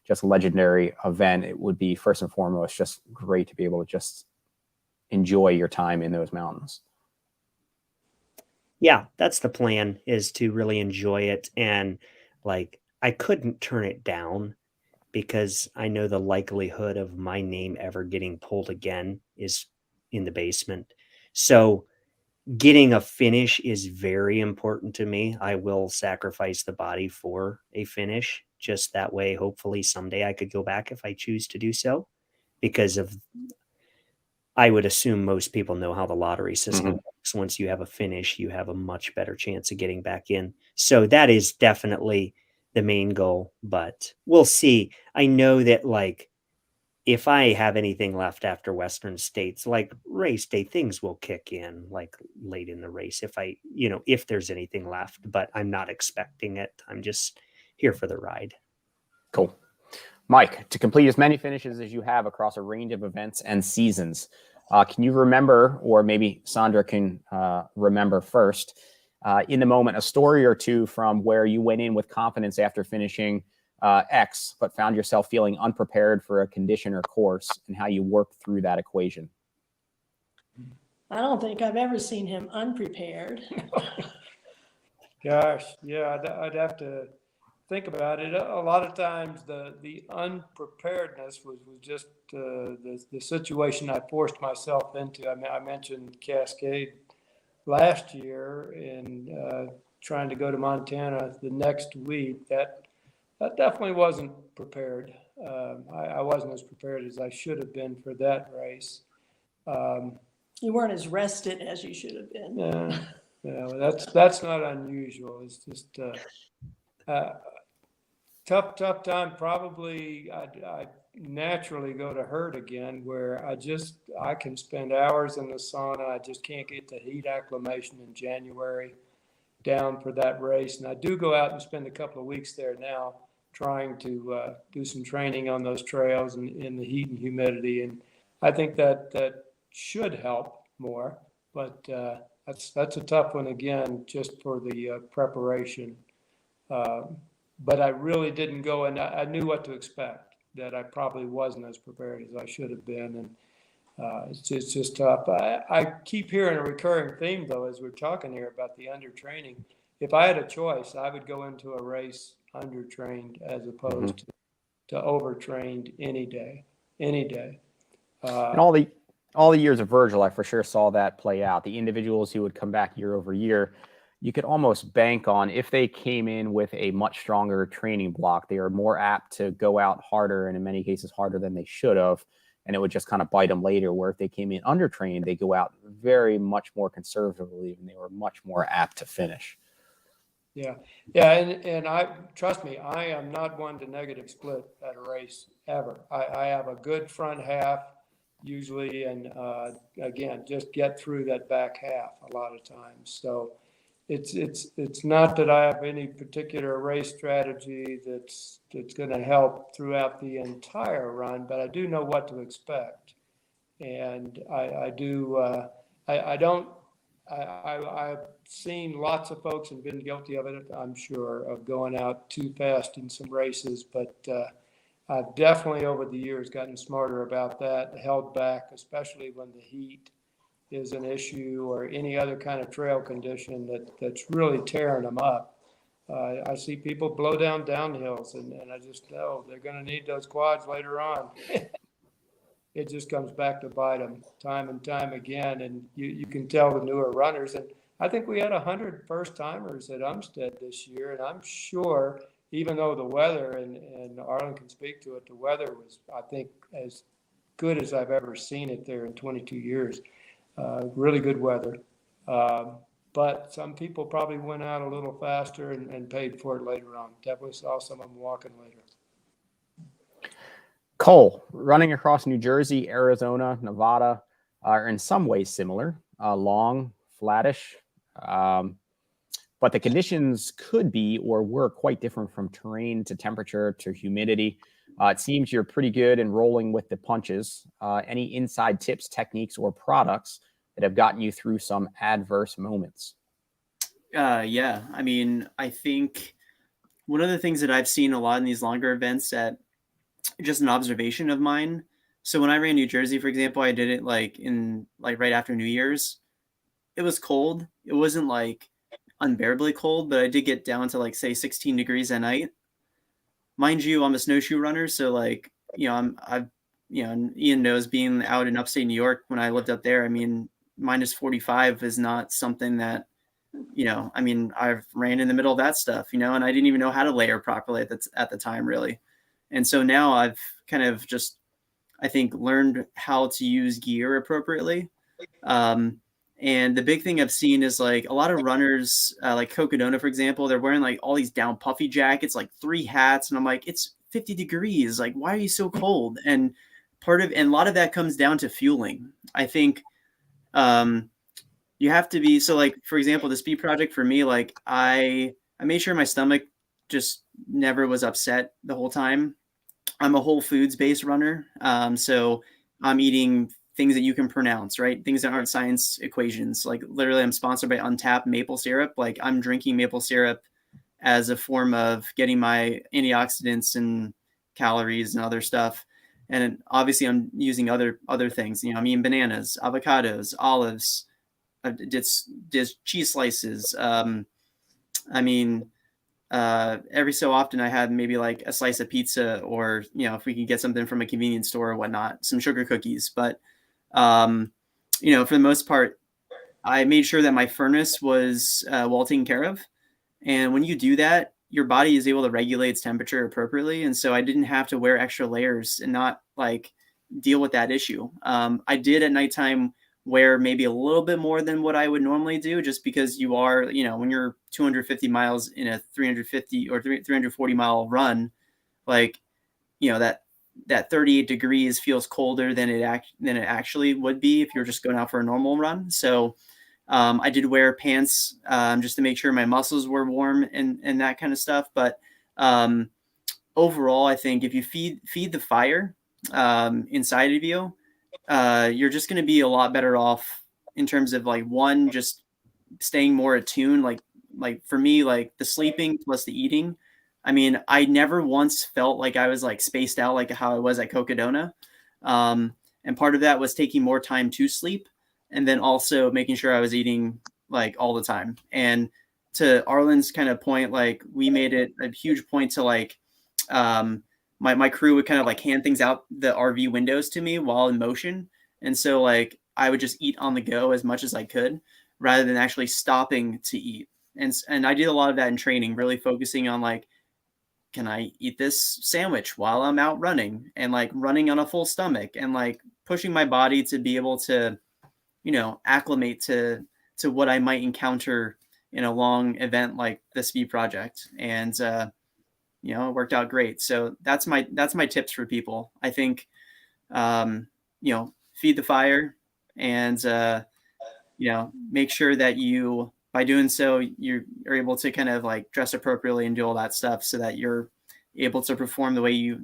just legendary event, it would be first and foremost just great to be able to just enjoy your time in those mountains. Yeah, that's the plan, is to really enjoy it. And like, I couldn't turn it down because I know the likelihood of my name ever getting pulled again is in the basement. So getting a finish is very important to me. I will sacrifice the body for a finish. Just that way, hopefully someday I could go back if I choose to do so, because I would assume most people know how the lottery system works. Once you have a finish, you have a much better chance of getting back in. So that is definitely the main goal, but we'll see. I know that, like, if I have anything left after Western States, like race day, things will kick in like late in the race if there's anything left, but I'm not expecting it. I'm just here for the ride. Cool. Mike, to complete as many finishes as you have across a range of events and seasons, can you remember, or maybe Sandra can remember first, in the moment, a story or two from where you went in with confidence after finishing X, but found yourself feeling unprepared for a condition or course, and how you worked through that equation? I don't think I've ever seen him unprepared. Gosh, yeah, I'd have to think about it. A lot of times the unpreparedness was just the situation I forced myself into. I mean, I mentioned Cascade last year and trying to go to Montana the next week. That definitely wasn't prepared. I wasn't as prepared as I should have been for that race. You weren't as rested as you should have been. Yeah, that's not unusual. It's just tough time. Probably I naturally go to hurt again, where I can spend hours in the sauna. I just can't get the heat acclimation in January down for that race. And I do go out and spend a couple of weeks there now, trying to do some training on those trails and in the heat and humidity. And I think that should help more. But that's a tough one again, just for the preparation. But I really didn't go, and I knew what to expect, that I probably wasn't as prepared as I should have been. And it's just tough. I keep hearing a recurring theme, though, as we're talking here about the undertraining. If I had a choice, I would go into a race undertrained as opposed to overtrained any day. And all the years of Virgil, I for sure saw that play out. The individuals who would come back year over year, you could almost bank on, if they came in with a much stronger training block, they are more apt to go out harder, and in many cases harder than they should have. And it would just kind of bite them later, where if they came in undertrained, they go out very much more conservatively, and they were much more apt to finish. Yeah. And trust me, I am not one to negative split at a race ever. I have a good front half usually. And again, just get through that back half a lot of times. So it's not that I have any particular race strategy that's going to help throughout the entire run, but I do know what to expect. And I've seen lots of folks and been guilty of it, I'm sure, of going out too fast in some races, but I've definitely over the years gotten smarter about that, held back, especially when the heat is an issue or any other kind of trail condition that's really tearing them up. I see people blow down downhills, and I just know they're going to need those quads later on. It just comes back to bite them time and time again. And you can tell the newer runners. And I think we had 100 first timers at Umstead this year. And I'm sure, even though the weather, and Arlen can speak to it, the weather was, I think, as good as I've ever seen it there in 22 years. Really good weather. But some people probably went out a little faster and paid for it later on. Definitely saw some of them walking later. Cole, running across New Jersey, Arizona, Nevada are in some ways similar, long, flattish, but the conditions could be or were quite different from terrain to temperature to humidity. It seems you're pretty good in rolling with the punches. Any inside tips, techniques, or products that have gotten you through some adverse moments? Yeah, I mean, I think one of the things that I've seen a lot in these longer events that just an observation of mine. So when I ran New Jersey, for example, I did it right after New Year's. It was cold. It wasn't like unbearably cold, but I did get down to say 16 degrees at night. Mind you, I'm a snowshoe runner. So and Ian knows, being out in upstate New York when I lived up there, I mean, minus 45 is not something that, I've ran in the middle of that stuff, and I didn't even know how to layer properly at the time, really. And so now I've kind of just, I think, learned how to use gear appropriately. And the big thing I've seen is a lot of runners, like Cocodona, for example, they're wearing all these down puffy jackets, 3 hats. And I'm like, it's 50 degrees. Why are you so cold? And a lot of that comes down to fueling. I think you have to be, for example, the speed project for me, I made sure my stomach just never was upset the whole time. I'm a whole foods based runner. So I'm eating things that you can pronounce, right? Things that aren't science equations. Literally, I'm sponsored by Untapped maple syrup. I'm drinking maple syrup as a form of getting my antioxidants and calories and other stuff. And obviously I'm using other things, I'm eating bananas, avocados, olives, did cheese slices. Every so often I had maybe a slice of pizza, or, if we can get something from a convenience store or whatnot, some sugar cookies. But, for the most part, I made sure that my furnace was well taken care of. And when you do that, your body is able to regulate its temperature appropriately. And so I didn't have to wear extra layers and not deal with that issue. I did at nighttime wear maybe a little bit more than what I would normally do, just because you are, when you're 250 miles in a 350 or 340 mile run, like, that 38 degrees feels colder than it actually would be if you're just going out for a normal run. So I did wear pants just to make sure my muscles were warm and that kind of stuff. But overall, I think if you feed the fire inside of you, you're just going to be a lot better off in terms of like, one, just staying more attuned. Like for me, like the sleeping plus the eating. I mean, I never once felt like I was like spaced out like how I was at Cocodona. And part of that was taking more time to sleep, and then also making sure I was eating like all the time. And to Arlen's kind of point, like we made it a huge point to like, my crew would kind of like hand things out the RV windows to me while in motion. And so like I would just eat on the go as much as I could rather than actually stopping to eat. And I did a lot of that in training, really focusing on like, can I eat this sandwich while I'm out running, and like running on a full stomach, and like pushing my body to be able to, acclimate to what I might encounter in a long event like the speed project. And, it worked out great. So that's my tips for people. I think, feed the fire, and, make sure that by doing so, you're able to kind of like dress appropriately and do all that stuff so that you're able to perform the way you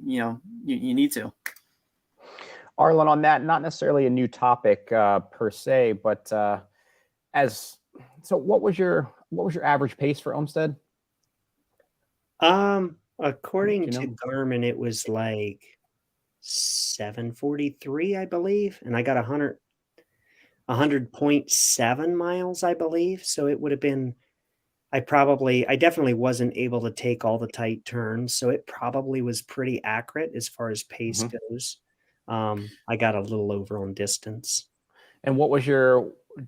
need to. Arlen, on that, not necessarily a new topic per se, but what was your average pace for Umstead? According to Garmin, it was like 743, I believe, and I got 100.7 miles, I believe. So it would have been, I definitely wasn't able to take all the tight turns. So it probably was pretty accurate as far as pace goes. I got a little over on distance. And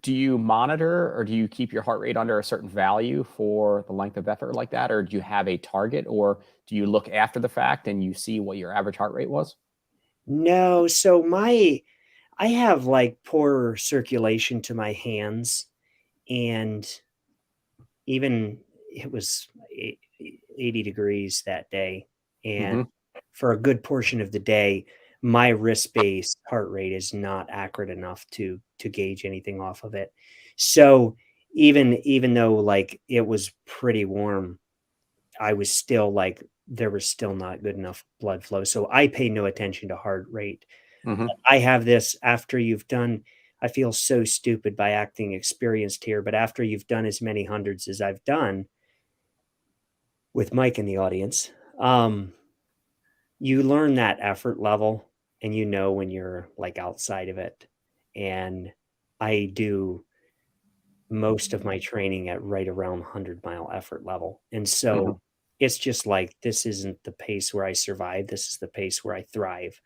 do you monitor, or do you keep your heart rate under a certain value for the length of effort like that? Or do you have a target, or do you look after the fact and you see what your average heart rate was? No. So I have like poor circulation to my hands, and even it was 80 degrees that day. And for a good portion of the day, my wrist-based heart rate is not accurate enough to gauge anything off of it. So even though like it was pretty warm, I was still like, there was still not good enough blood flow. So I pay no attention to heart rate. I have this after you've done, I feel so stupid by acting experienced here, but after you've done as many hundreds as I've done with Mike in the audience, you learn that effort level, and when you're like outside of it. And I do most of my training at right around 100-mile effort level. And so it's just like, this isn't the pace where I survive. This is the pace where I thrive.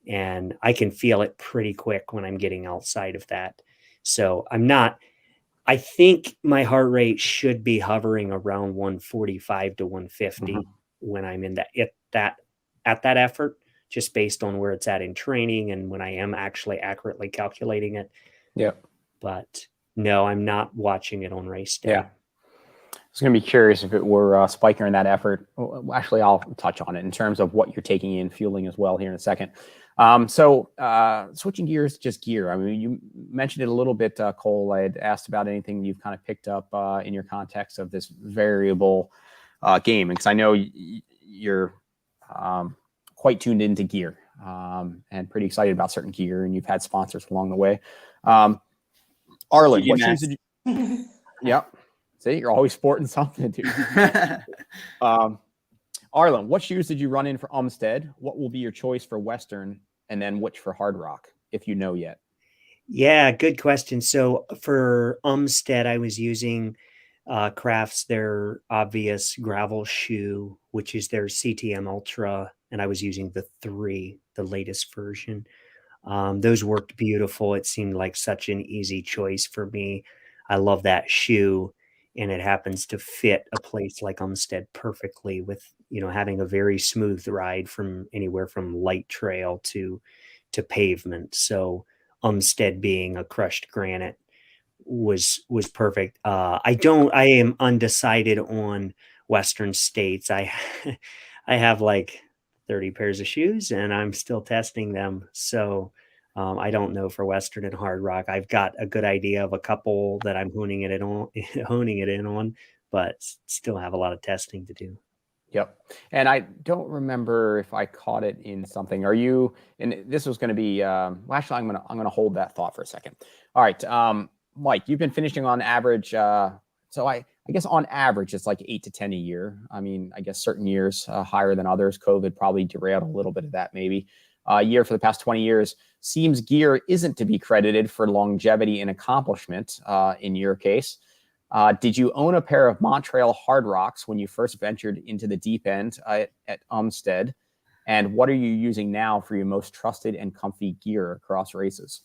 And I can feel it pretty quick when I'm getting outside of that. So I think my heart rate should be hovering around 145 to 150 when I'm in at that effort, just based on where it's at in training and when I am actually accurately calculating it. Yeah. But no, I'm not watching it on race day. Yeah. I was going to be curious if it were spiking in that effort. Well, actually, I'll touch on it in terms of what you're taking in, fueling as well here in a second. So switching gears to just gear. I mean, you mentioned it a little bit, Cole. I had asked about anything you've kind of picked up in your context of this variable game. Because I know you're quite tuned into gear and pretty excited about certain gear, and you've had sponsors along the way. Arlen, what shoes did you? Yep. See, you're always sporting something, dude. Arlen, what shoes did you run in for Umstead? What will be your choice for Western, and then which for Hard Rock, if you know yet? Yeah, good question. So for Umstead, I was using Craft's their obvious gravel shoe, which is their CTM Ultra, and I was using the 3, the latest version. Those worked beautiful. It seemed like such an easy choice for me. I love that shoe, and it happens to fit a place like Umstead perfectly with, having a very smooth ride from anywhere from light trail to pavement. So Umstead being a crushed granite was perfect. I am undecided on Western States. I have like 30 pairs of shoes and I'm still testing them. So I don't know for Western and Hard Rock. I've got a good idea of a couple that I'm honing it in on, but still have a lot of testing to do. Yep. And I don't remember if I caught it in something. Are you, and this was going to be, well, actually, I'm going to hold that thought for a second. All right. Mike, you've been finishing on average. So I guess on average, it's like 8 to 10 a year. I mean, I guess certain years higher than others. COVID probably derailed a little bit of that, maybe. A year for the past 20 years seems gear isn't to be credited for longevity and accomplishment in your case. Did you own a pair of Montreal Hard Rocks when you first ventured into the deep end at Umstead? And what are you using now for your most trusted and comfy gear across races?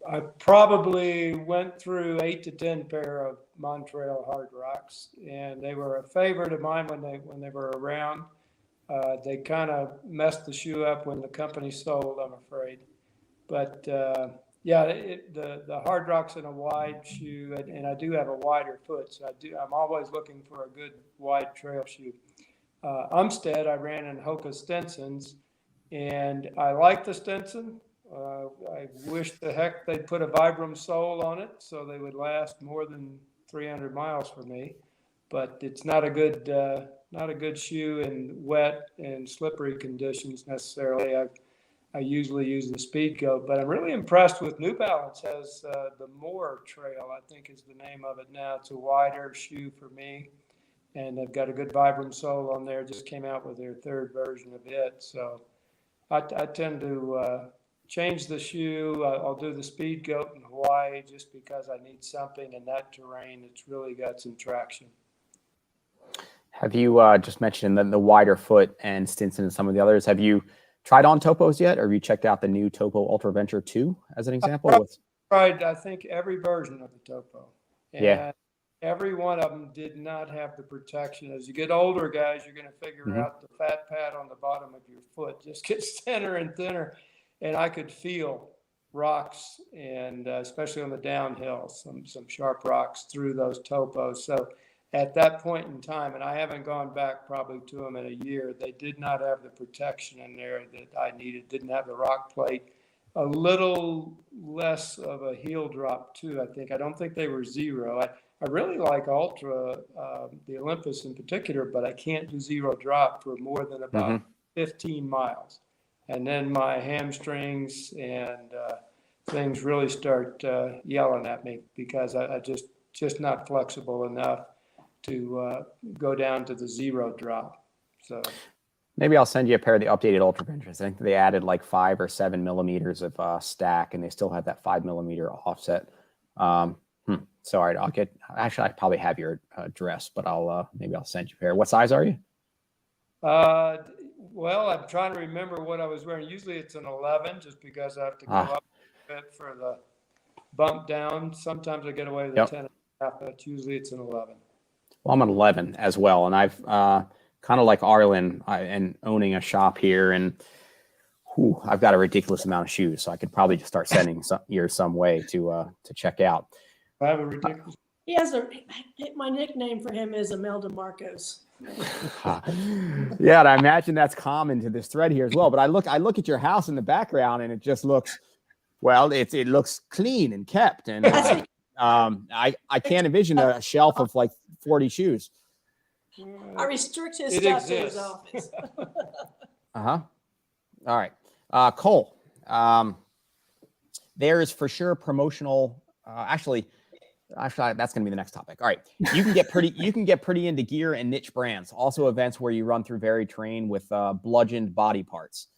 I probably went through 8 to 10 pair of Montreal Hard Rocks, and they were a favorite of mine when they were around. They kind of messed the shoe up when the company sold, I'm afraid. But yeah, the Hard Rocks in a wide shoe, and I do have a wider foot, so I'm always looking for a good wide trail shoe. Umstead, I ran in Hoka Stinsons, and I like the Stinson. I wish the heck they'd put a Vibram sole on it so they would last more than 300 miles for me. But it's not a good shoe in wet and slippery conditions necessarily. I usually use the Speed Goat, but I'm really impressed with New Balance has the Moore Trail, I think is the name of it now. It's a wider shoe for me, and they've got a good Vibram sole on there. Just came out with their third version of it. So I tend to change the shoe. I'll do the Speed Goat in Hawaii just because I need something in that terrain. It's really got some traction. Have you just mentioned the wider foot and Stinson and some of the others? Have you tried on Topos yet, or have you checked out the new Topo Ultra Venture 2 as an example? I tried, I think, every version of the Topo. And yeah. Every one of them did not have the protection. As you get older, guys, you're going to figure out the fat pad on the bottom of your foot just gets thinner and thinner. And I could feel rocks, and especially on the downhill, some sharp rocks through those Topos. So at that point in time, and I haven't gone back probably to them in a year, they did not have the protection in there that I needed, didn't have the rock plate. A little less of a heel drop too, I think. I don't think they were zero. I really like Ultra, the Olympus in particular, but I can't do zero drop for more than about 15 miles. And then my hamstrings and things really start yelling at me because I just not flexible enough to go down to the zero drop. So maybe I'll send you a pair of the updated Ultra Ventures. I think they added like 5 or 7 millimeters of stack, and they still have that 5 millimeter offset. So all right, I probably have your address, but maybe I'll send you a pair. What size are you? Well, I'm trying to remember what I was wearing. Usually it's an 11, just because I have to go up a bit for the bump down. Sometimes I get away with a 10 and a half, but usually it's an 11. Well, I'm an 11 as well, and I've kind of like Arlen and owning a shop here, and I've got a ridiculous amount of shoes, so I could probably just start sending some way to check out. I have a ridiculous. He has my nickname for him is Imelda Marcos. Yeah, and I imagine that's common to this thread here as well. But I look at your house in the background, and it just looks, well, it looks clean and kept, and I can't envision a shelf of like 40 shoes. I restrict his stuff to his office. All right, Cole. There is for sure promotional. Actually, that's going to be the next topic. All right, you can get pretty into gear and niche brands. Also, events where you run through varied terrain with bludgeoned body parts.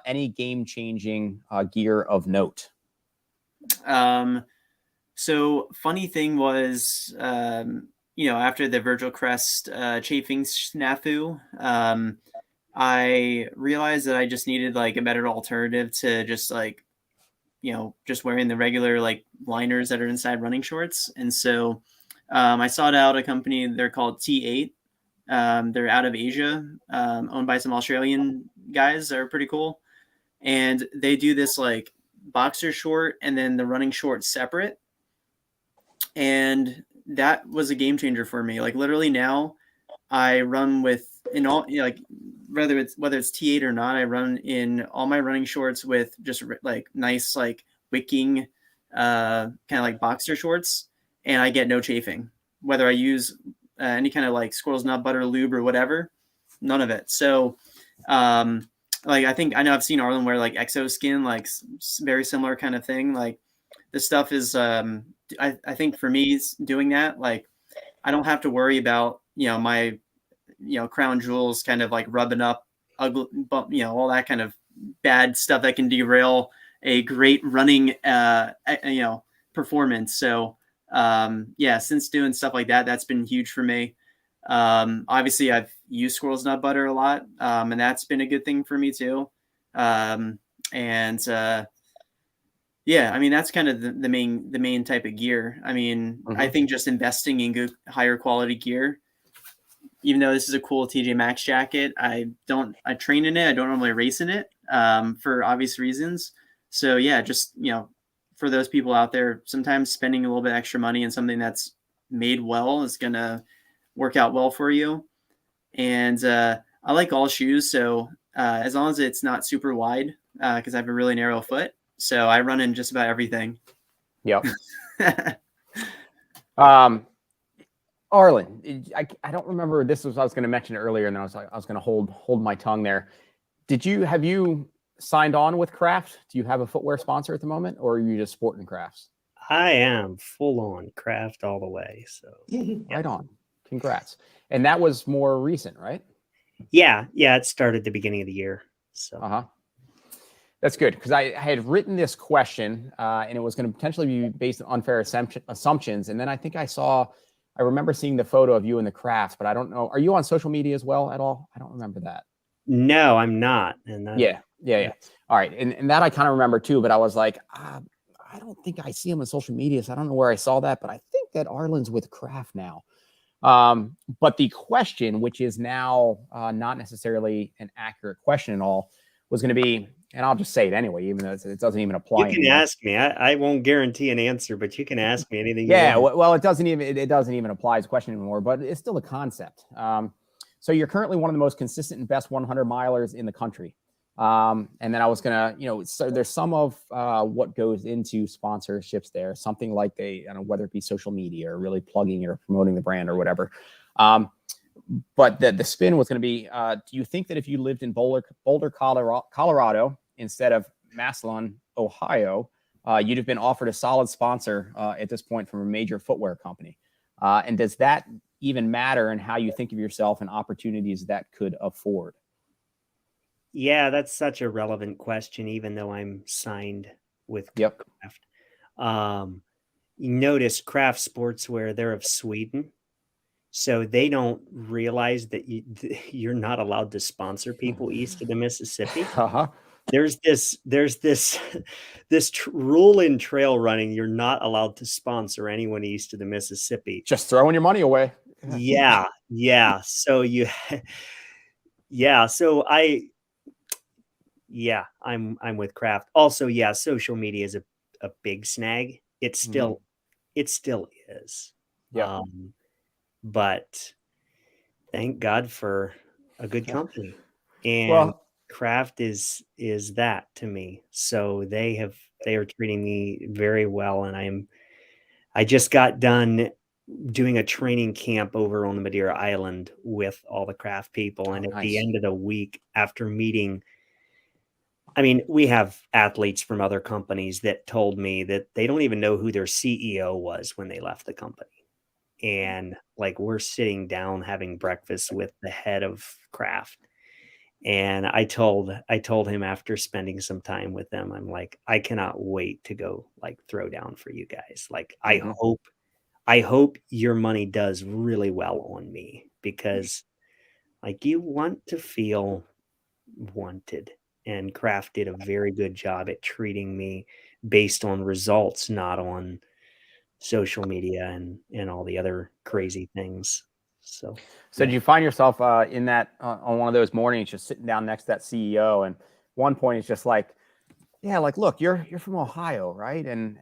Any game-changing gear of note? So funny thing was, after the Virgil Crest chafing snafu, I realized that I just needed like a better alternative to just like, just wearing the regular like liners that are inside running shorts. And so I sought out a company. They're called T8. They're out of Asia, owned by some Australian guys that are pretty cool. And they do this like boxer short and then the running short separate. And that was a game changer for me. Like literally now I run with in all, like whether it's T8 or not, I run in all my running shorts with just like nice, like wicking, kind of like boxer shorts, and I get no chafing, whether I use any kind of like squirrel's nut butter lube or whatever, none of it. So, like, I know I've seen Arlen wear like Exoskin, like very similar kind of thing. Like this stuff is, I think for me doing that, like I don't have to worry about, my, crown jewels kind of like rubbing up ugly, all that kind of bad stuff that can derail a great running, performance. So, since doing stuff like that, that's been huge for me. Obviously I've used squirrel's nut butter a lot. And that's been a good thing for me too. Yeah, I mean, that's kind of the main type of gear. I mean, I think just investing in good, higher quality gear, even though this is a cool TJ Maxx jacket, I train in it. I don't normally race in it, for obvious reasons. So yeah, just, for those people out there, sometimes spending a little bit extra money in something that's made well is going to work out well for you. And, I like all shoes. So, as long as it's not super wide, cause I have a really narrow foot. So I run in just about everything. Yep. Arlen, I don't remember. This was, I was going to mention it earlier, and then I was going to hold my tongue there. Have you signed on with Craft? Do you have a footwear sponsor at the moment, or are you just sporting Crafts? I am full on Craft all the way. So right on. Congrats. And that was more recent, right? Yeah. It started the beginning of the year. So that's good, because I had written this question, and it was going to potentially be based on unfair assumptions. And then I think I remember seeing the photo of you in the Craft, but I don't know. Are you on social media as well at all? I don't remember that. No, I'm not. And yeah. All right. And that I kind of remember too, but I was like, I don't think I see him on social media, so I don't know where I saw that, but I think that Arlen's with Craft now. But the question, which is now not necessarily an accurate question at all, was going to be, and I'll just say it anyway, even though it doesn't even apply. You can ask me. I won't guarantee an answer, but you can ask me anything. Yeah, well, it doesn't even apply as a question anymore, but it's still a concept. So you're currently one of the most consistent and best 100 milers in the country. And then I was gonna, so there's some of what goes into sponsorships there, something like whether it be social media or really plugging or promoting the brand or whatever. But the spin was going to be, do you think that if you lived in Boulder, Colorado, instead of Massillon, Ohio, you'd have been offered a solid sponsor at this point from a major footwear company? And does that even matter in how you think of yourself and opportunities that could afford? Yeah, that's such a relevant question, even though I'm signed with Craft. You notice Craft Sportswear, they're of Sweden. So they don't realize that you're not allowed to sponsor people east of the Mississippi. There's this rule in trail running. You're not allowed to sponsor anyone east of the Mississippi. Just throwing your money away. Yeah. So I'm with Craft. Also, social media is a big snag. It still is. Yeah. But thank God for a good company. And Craft is that to me. So they are treating me very well. And I just got done doing a training camp over on the Madeira Island with all the Craft people. And at the end of the week, after meeting, we have athletes from other companies that told me that they don't even know who their CEO was when they left the company. And we're sitting down having breakfast with the head of Craft. And I told him after spending some time with them, I'm like, I cannot wait to go throw down for you guys. I hope your money does really well on me, because you want to feel wanted. And Craft did a very good job at treating me based on results, not on social media and all the other crazy things. So did you find yourself in that on one of those mornings, just sitting down next to that CEO, and one point it's just like, yeah, like, look, you're from Ohio, right? And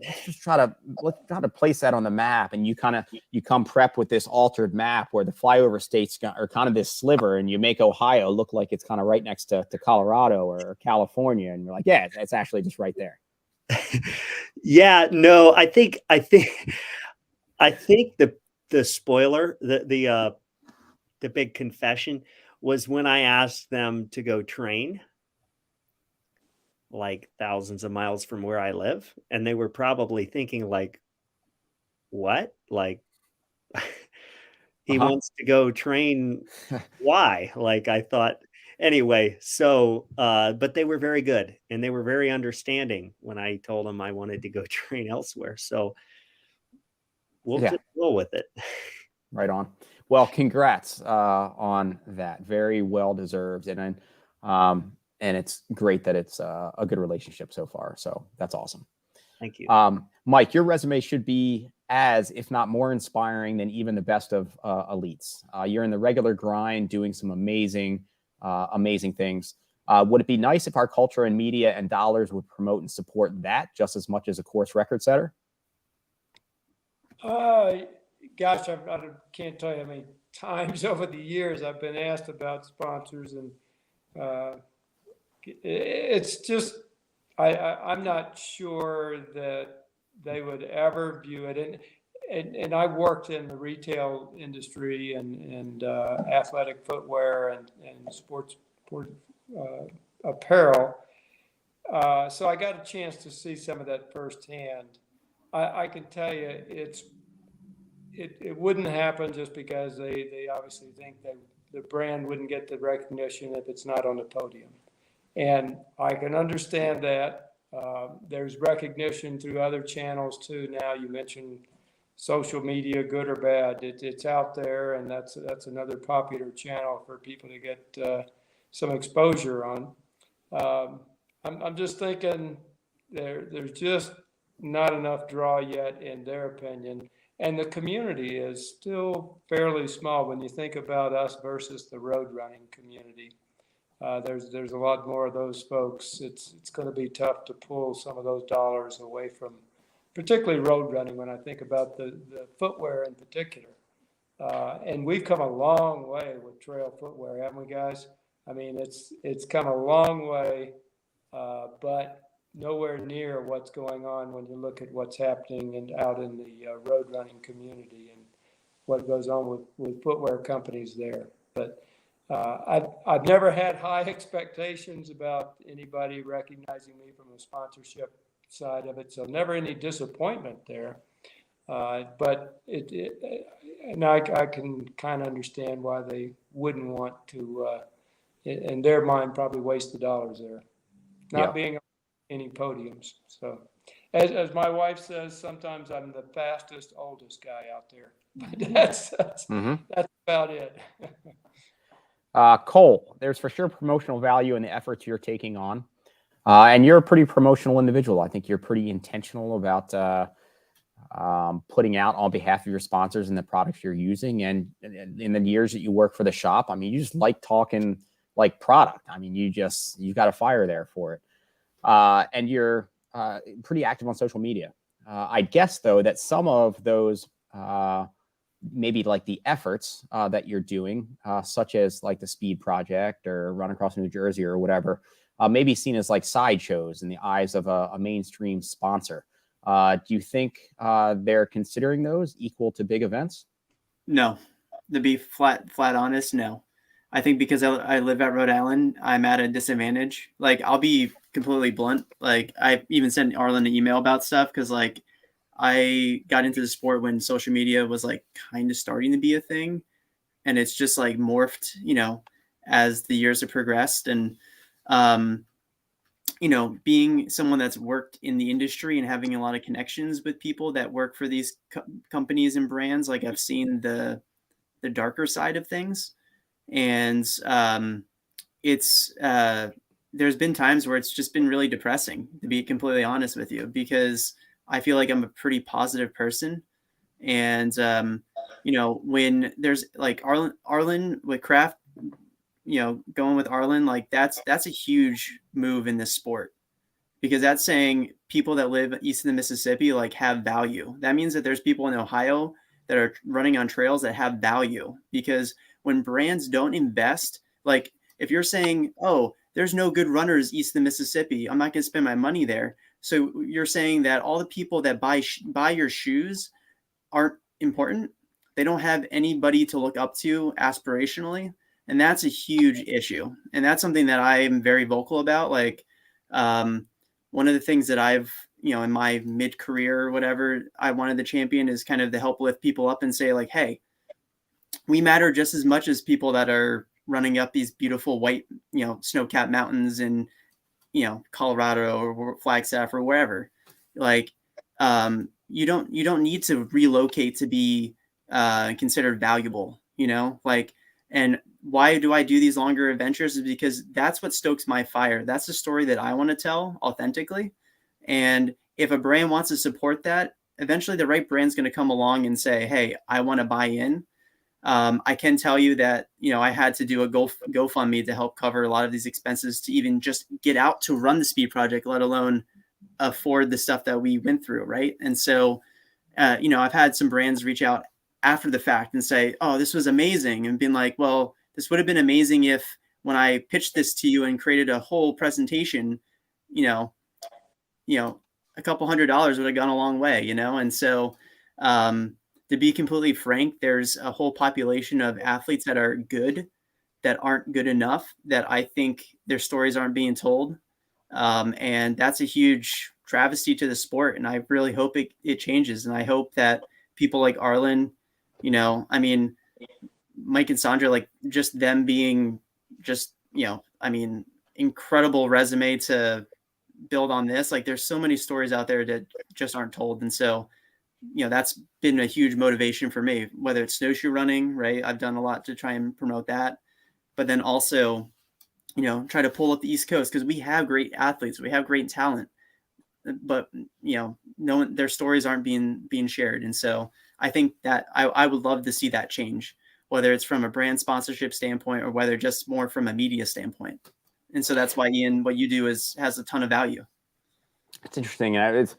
let's try to place that on the map. And you come prepped with this altered map where the flyover states are kind of this sliver, and you make Ohio look like it's kind of right next to Colorado or California, and you're like, yeah, it's actually just right there. Yeah, no, I think the spoiler, the big confession was when I asked them to go train like thousands of miles from where I live, and they were probably thinking like, what? Like he wants to go train. Why? Like I thought anyway. So, but they were very good and they were very understanding when I told them I wanted to go train elsewhere. So we'll Yeah. just roll with it. Right on. Well, congrats on that. Very well deserved, and it's great that it's a good relationship so far. So that's awesome. Thank you. Mike, your resume should be as, if not more, inspiring than even the best of elites. You're in the regular grind, doing some amazing things. Would it be nice if our culture and media and dollars would promote and support that just as much as a course record setter? Gosh, I can't tell you how many times over the years I've been asked about sponsors, and it's just I'm not sure that they would ever view it. And I worked in the retail industry and athletic footwear and sports apparel, so I got a chance to see some of that firsthand. I can tell you it wouldn't happen just because they obviously think that the brand wouldn't get the recognition if it's not on the podium. And I can understand that. There's recognition through other channels too. Now you mentioned social media, good or bad, it's out there, and that's another popular channel for people to get some exposure on. I'm just thinking there's just not enough draw yet, in their opinion. And the community is still fairly small when you think about us versus the road running community. There's a lot more of those folks. It's going to be tough to pull some of those dollars away from, particularly road running, when I think about the footwear in particular. And we've come a long way with trail footwear, haven't we, guys? I mean, it's come a long way, but nowhere near what's going on when you look at what's happening out in the road running community and what goes on with footwear companies there. But I've never had high expectations about anybody recognizing me from a sponsorship side of it, so never any disappointment there. But and I can kind of understand why they wouldn't want to, in their mind, probably waste the dollars there, not being on any podiums. So, as my wife says, sometimes I'm the fastest, oldest guy out there. But that's about it. Cole, there's for sure promotional value in the efforts you're taking on. And you're a pretty promotional individual. I think you're pretty intentional about putting out on behalf of your sponsors and the products you're using. And in the years that you work for the shop, I mean, you just like talking like product. I mean, you've got a fire there for it. And you're pretty active on social media. I guess, though, that some of those maybe like the efforts that you're doing, such as like the Speed Project or Run Across New Jersey or whatever, may be seen as like sideshows in the eyes of a mainstream sponsor. Do you think they're considering those equal to big events? No, to be flat honest, no. I think because I live at Rhode Island, I'm at a disadvantage. Like, I'll be completely blunt. Like, I even sent Arlen an email about stuff because, like, I got into the sport when social media was, like, kind of starting to be a thing. And it's just, like, morphed, as the years have progressed. And, being someone that's worked in the industry and having a lot of connections with people that work for these companies and brands, like, I've seen the darker side of things. And there's been times where it's just been really depressing, to be completely honest with you, because I feel like I'm a pretty positive person. And, when there's like Arlen with Craft, going with Arlen, like that's a huge move in this sport, because that's saying people that live east of the Mississippi like have value. That means that there's people in Ohio that are running on trails that have value, because when brands don't invest, like if you're saying, oh, there's no good runners east of the Mississippi, I'm not going to spend my money there. So you're saying that all the people that buy your shoes aren't important. They don't have anybody to look up to aspirationally. And that's a huge issue. And that's something that I am very vocal about. Like, one of the things that I've, in my mid-career or whatever, I wanted to champion is kind of to help lift people up and say like, hey, we matter just as much as people that are running up these beautiful white, snow-capped mountains in, Colorado or Flagstaff or wherever. Like, you don't need to relocate to be considered valuable, like, and why do I do these longer adventures is because that's what stokes my fire. That's the story that I want to tell authentically. And if a brand wants to support that, eventually the right brand's going to come along and say, hey, I want to buy in. I can tell you that, I had to do a GoFundMe to help cover a lot of these expenses to even just get out to run the speed project, let alone afford the stuff that we went through. Right. And so, I've had some brands reach out after the fact and say, oh, this was amazing. And been like, well, this would have been amazing if when I pitched this to you and created a whole presentation, a couple $100 would have gone a long way, And so, to be completely frank, there's a whole population of athletes that are good, that aren't good enough, that I think their stories aren't being told. And that's a huge travesty to the sport. And I really hope it changes. And I hope that people like Arlen, Mike and Sandra, like just them being just, incredible resume to build on this. Like there's so many stories out there that just aren't told. And so, that's been a huge motivation for me, whether it's snowshoe running, right? I've done a lot to try and promote that, but then also, try to pull up the East Coast, because we have great athletes, we have great talent, but, no one, their stories aren't being shared. And so I think that I would love to see that change, whether it's from a brand sponsorship standpoint or whether just more from a media standpoint. And so that's why, Ian, what you do has a ton of value. It's interesting. It's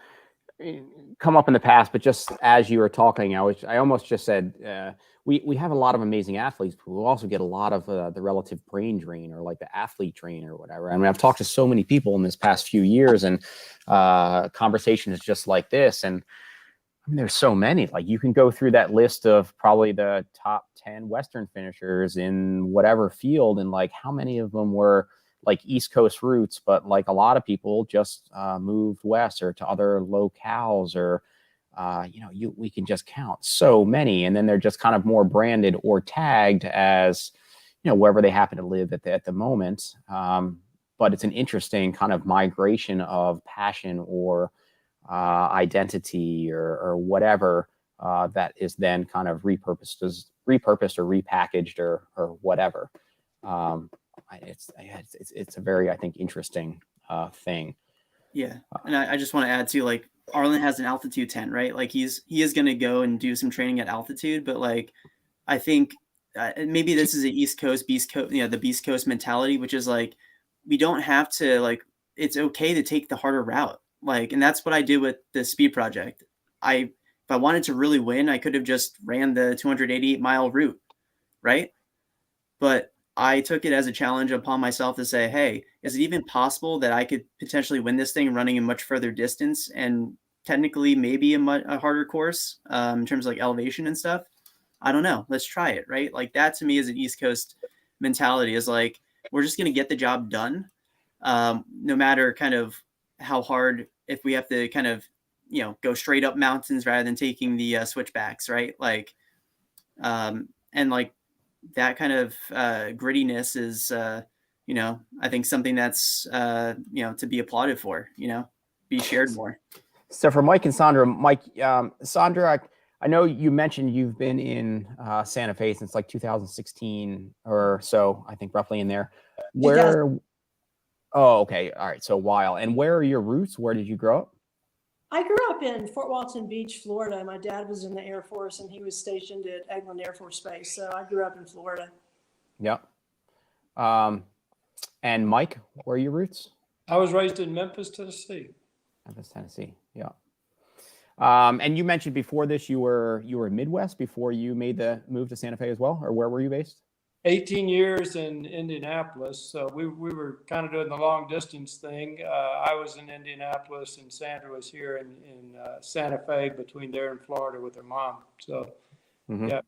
come up in the past, but just as you were talking, I almost just said, we have a lot of amazing athletes, but we also get a lot of the relative brain drain, or like the athlete drain or whatever. I mean, I've talked to so many people in this past few years, and conversations just like this. And I mean, there's so many. Like you can go through that list of probably the top 10 Western finishers in whatever field, and like how many of them were like East Coast roots, but like a lot of people just moved west or to other locales, or we can just count so many, and then they're just kind of more branded or tagged as wherever they happen to live at the moment. But it's an interesting kind of migration of passion or identity or whatever that is then kind of repurposed or repackaged or whatever. It's a very, I think, interesting thing. Yeah. And I just want to add too, like Arlen has an altitude tent, right? Like he is going to go and do some training at altitude, but like, I think maybe this is an East Coast, Beast Coast, the Beast Coast mentality, which is like, we don't have to, like, it's okay to take the harder route. Like, and that's what I did with the speed project. If I wanted to really win, I could have just ran the 288-mile route, right? But I took it as a challenge upon myself to say, hey, is it even possible that I could potentially win this thing running a much further distance and technically maybe a harder course in terms of like elevation and stuff? I don't know. Let's try it, right? Like that to me is an East Coast mentality, is like, we're just going to get the job done, no matter kind of how hard, if we have to kind of, go straight up mountains rather than taking the switchbacks, right? Like, and like, that kind of grittiness is, I think something that's, to be applauded for, be shared more. So for Mike and Sandra, Sandra, I know you mentioned you've been in Santa Fe since like 2016 or so, I think roughly in there. Oh, okay. All right. So a while. And where are your roots? Where did you grow up? I grew up in Fort Walton Beach, Florida. My dad was in the Air Force and he was stationed at Eglin Air Force Base. So I grew up in Florida. Yep. And Mike, where are your roots? I was raised in Memphis, Tennessee. Memphis, Tennessee. Yeah. And you mentioned before this you were Midwest before you made the move to Santa Fe as well, or where were you based? 18 years in Indianapolis. So we were kind of doing the long distance thing. I was in Indianapolis and Sandra was here in Santa Fe, between there and Florida with her mom. So, yeah.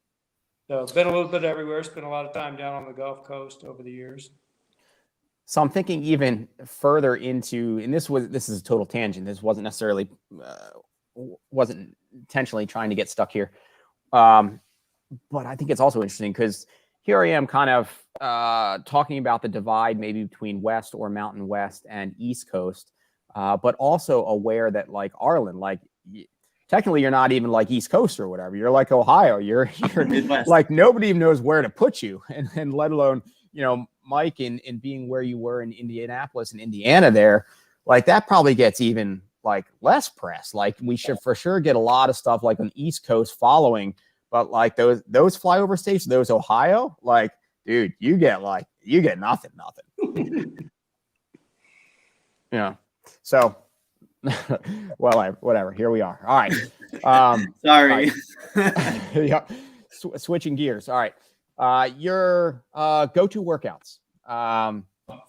So been a little bit everywhere. Spent a lot of time down on the Gulf Coast over the years. So I'm thinking even further into, and this is a total tangent. This wasn't necessarily, wasn't intentionally trying to get stuck here. But I think it's also interesting because here I am kind of talking about the divide maybe between West or Mountain West and East Coast, but also aware that like Arlen, like technically you're not even like East Coast or whatever. You're like Ohio. You're like nobody even knows where to put you, and let alone, you know, Mike, in being where you were in Indianapolis and Indiana there, like that probably gets even like less press. Like we should for sure get a lot of stuff like on the East Coast following, but like those flyover states, those Ohio, like, dude, you get nothing. Yeah. So, well, whatever. Here we are. All right. Sorry. Yeah. Switching gears. All right. Your go-to workouts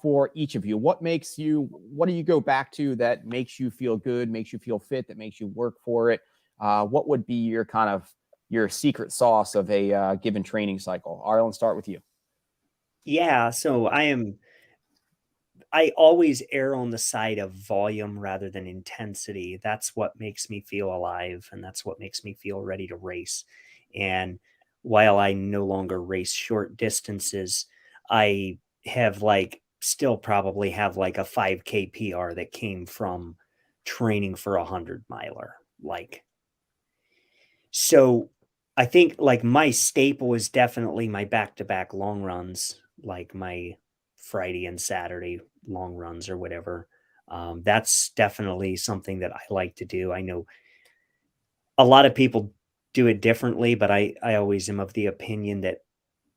for each of you. What do you go back to that makes you feel good, makes you feel fit, that makes you work for it? What would be your kind of your secret sauce of a given training cycle? Arlen, start with you. Yeah, so I always err on the side of volume rather than intensity. That's what makes me feel alive, and that's what makes me feel ready to race. And while I no longer race short distances, I have still probably have like a 5K PR that came from training for a 100-miler. So I think like my staple is definitely my back-to-back long runs, like my Friday and Saturday long runs or whatever. That's definitely something that I like to do. I know a lot of people do it differently, but I always am of the opinion that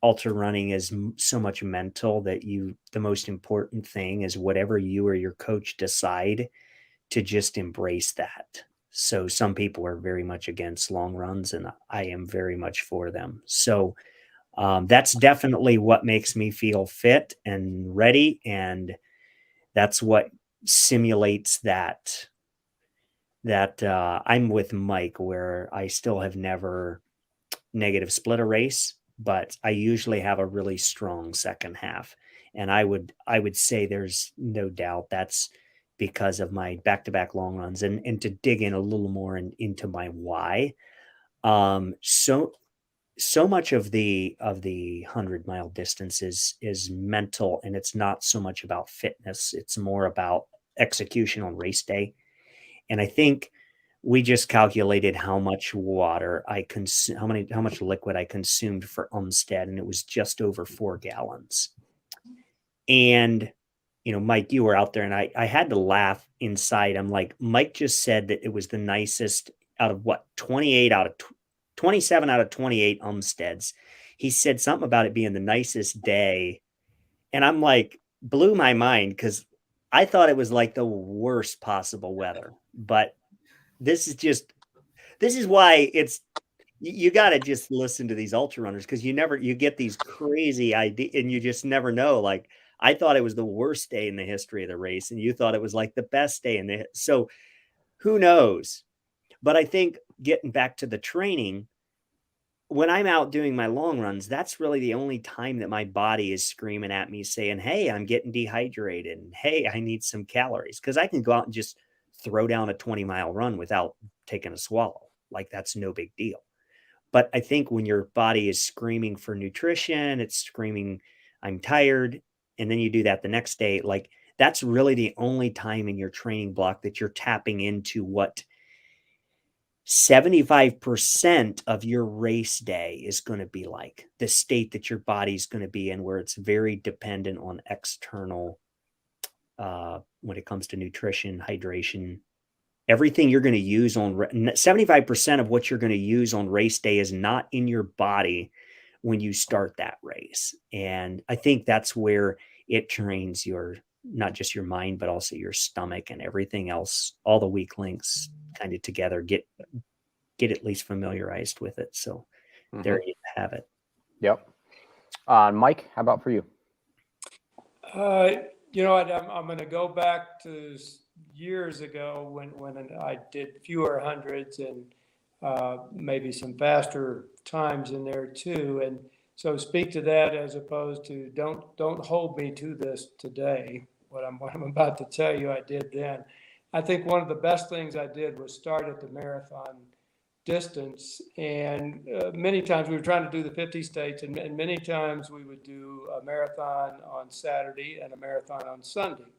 ultra running is so much mental that the most important thing is whatever you or your coach decide to just embrace that. So some people are very much against long runs, and I am very much for them. So that's definitely what makes me feel fit and ready. And that's what simulates that I'm with Mike, where I still have never negative split a race, but I usually have a really strong second half. And I would say there's no doubt that's because of my back-to-back long runs. And to dig in a little more into my why. So much of the 100-mile distance is mental, and it's not so much about fitness. It's more about execution on race day. And I think we just calculated how much water I consume, how much liquid I consumed for Umstead, and it was just over 4 gallons. And, you know, Mike, you were out there, and I had to laugh inside. I'm like, Mike just said that it was the nicest out of 27 out of 28 Umsteads. He said something about it being the nicest day. And I'm like, blew my mind, because I thought it was like the worst possible weather. But this is why you got to just listen to these ultra runners, because you get these crazy ideas and you just never know. Like, I thought it was the worst day in the history of the race, and you thought it was like the best day so who knows? But I think getting back to the training, when I'm out doing my long runs, that's really the only time that my body is screaming at me saying, hey, I'm getting dehydrated, and hey, I need some calories. Because I can go out and just throw down a 20-mile run without taking a swallow. Like, that's no big deal. But I think when your body is screaming for nutrition, it's screaming, I'm tired, and then you do that the next day, like, that's really the only time in your training block that you're tapping into what 75% of your race day is going to be like, the state that your body's going to be in, where it's very dependent on external, when it comes to nutrition, hydration, everything you're going to use on 75% of what you're going to use on race day is not in your body when you start that race. And I think that's where it trains your, not just your mind, but also your stomach and everything else, all the weak links kind of together, get at least familiarized with it. So there you have it. Yep. Mike, how about for you? I'm going to go back to years ago when I did fewer hundreds and maybe some faster times in there too. And so speak to that as opposed to don't hold me to this today. What I'm about to tell you, I did then. I think one of the best things I did was start at the marathon distance. And many times we were trying to do the 50 states, and many times we would do a marathon on Saturday and a marathon on Sunday.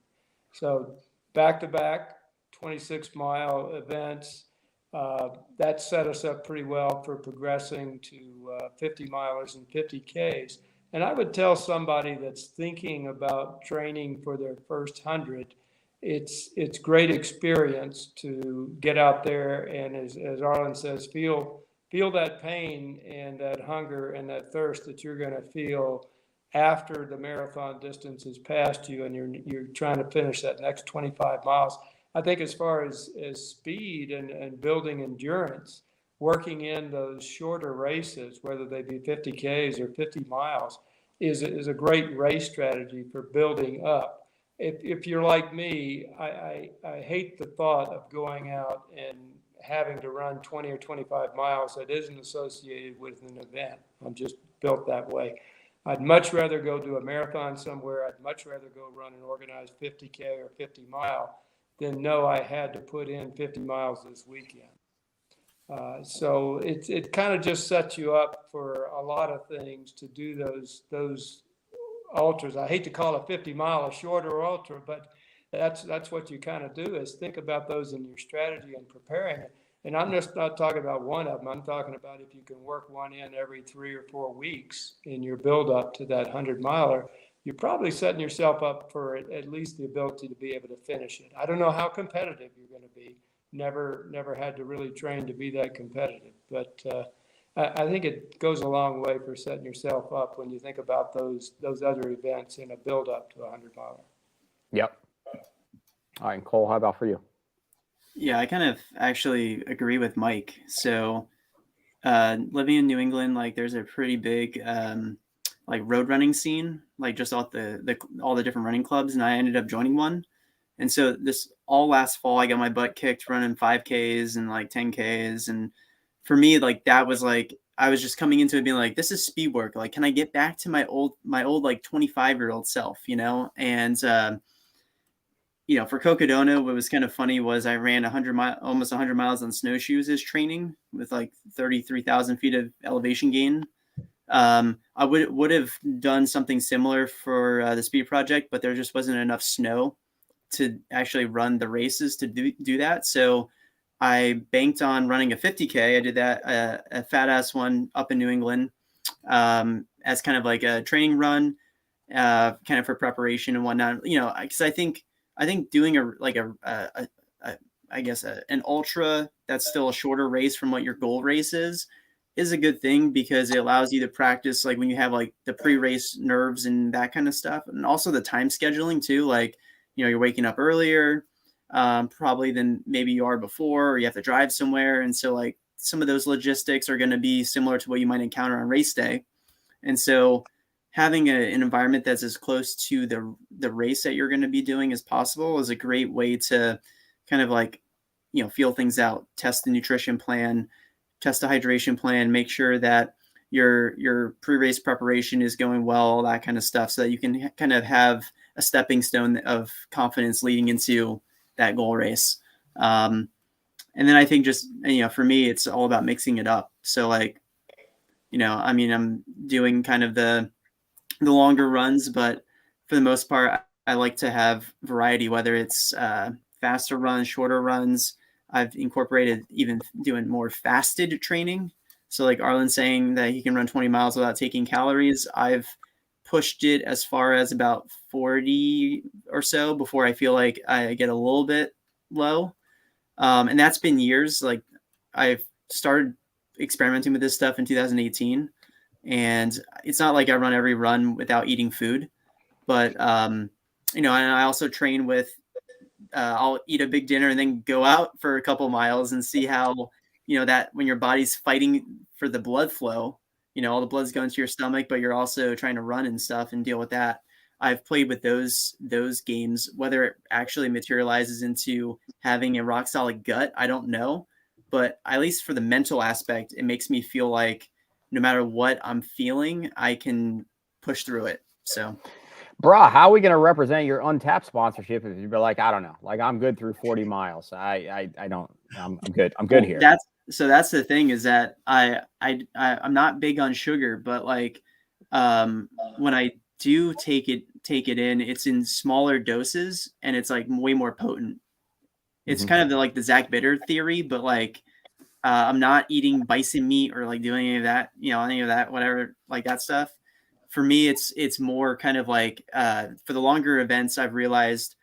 So back to back 26-mile events. That set us up pretty well for progressing to 50 milers and 50 Ks. And I would tell somebody that's thinking about training for their first 100, it's great experience to get out there and, as Arlen says, feel that pain and that hunger and that thirst that you're going to feel after the marathon distance is past you and you're trying to finish that next 25 miles. I think as far as speed and building endurance, working in those shorter races, whether they be 50 Ks or 50 miles, is a great race strategy for building up. If you're like me, I hate the thought of going out and having to run 20 or 25 miles that isn't associated with an event. I'm just built that way. I'd much rather go do a marathon somewhere. I'd much rather go run an organized 50K or 50 mile than know I had to put in 50 miles this weekend. So it kind of just sets you up for a lot of things to do those ultras. I hate to call a 50 mile a shorter ultra, but that's what you kind of do, is think about those in your strategy and preparing it. And I'm just not talking about one of them. I'm talking about if you can work one in every 3 or 4 weeks in your build up to that 100 miler, you're probably setting yourself up for at least the ability to be able to finish it. I don't know how competitive you're going to be. Never had to really train to be that competitive, but I think it goes a long way for setting yourself up when you think about those other events in a build up to a 100 miler. Yep. All right, Cole, how about for you? Yeah, I kind of actually agree with Mike. So living in New England, like there's a pretty big like road running scene, like just all the different running clubs, and I ended up joining one. And so this all last fall, I got my butt kicked running 5Ks and like 10Ks. And for me, like that was like, I was just coming into it being like, this is speed work. Like, can I get back to my old like 25-year-old self, you know? And, you know, for Cocodona, what was kind of funny was I ran almost 100 miles on snowshoes as training with like 33,000 feet of elevation gain. I would have done something similar for the speed project, but there just wasn't enough snow to actually run the races to do that. So I banked on running a 50K. I did that, a fat ass one up in New England, as kind of like a training run, kind of for preparation and whatnot, you know, because I think doing an ultra that's still a shorter race from what your goal race is a good thing, because it allows you to practice like when you have like the pre-race nerves and that kind of stuff. And also the time scheduling too, like, you know, you're waking up earlier probably than maybe you are before, or you have to drive somewhere. And so like some of those logistics are going to be similar to what you might encounter on race day. And so having an environment that's as close to the race that you're going to be doing as possible is a great way to kind of like, you know, feel things out, test the nutrition plan, test the hydration plan, make sure that your pre-race preparation is going well, all that kind of stuff, so that you can kind of have a stepping stone of confidence leading into that goal race. And then I think just, you know, for me, it's all about mixing it up. So like, you know, I mean, I'm doing kind of the longer runs, but for the most part, I like to have variety, whether it's faster runs, shorter runs. I've incorporated even doing more fasted training. So like Arlen saying that he can run 20 miles without taking calories, I've pushed it as far as about 40 or so before I feel like I get a little bit low. And that's been years. Like I've started experimenting with this stuff in 2018. And it's not like I run every run without eating food, but you know, and I also train with I'll eat a big dinner and then go out for a couple miles and see how, you know, that when your body's fighting for the blood flow, you know, all the blood's going to your stomach, but you're also trying to run and stuff and deal with that. I've played with those games. Whether it actually materializes into having a rock solid gut, I don't know. But at least for the mental aspect, it makes me feel like no matter what I'm feeling, I can push through it. So, Brah, how are we going to represent your Untapped sponsorship if you'd be like, I don't know, like I'm good through 40 miles. I don't, I'm good. I'm good here. That's the thing is that I'm not big on sugar, but like when I do take it in, it's in smaller doses and it's like way more potent. It's kind of like the Zach Bitter theory, but like I'm not eating bison meat or like doing any of that, you know, any of that, whatever, like that stuff. For me, it's more kind of like for the longer events, I've realized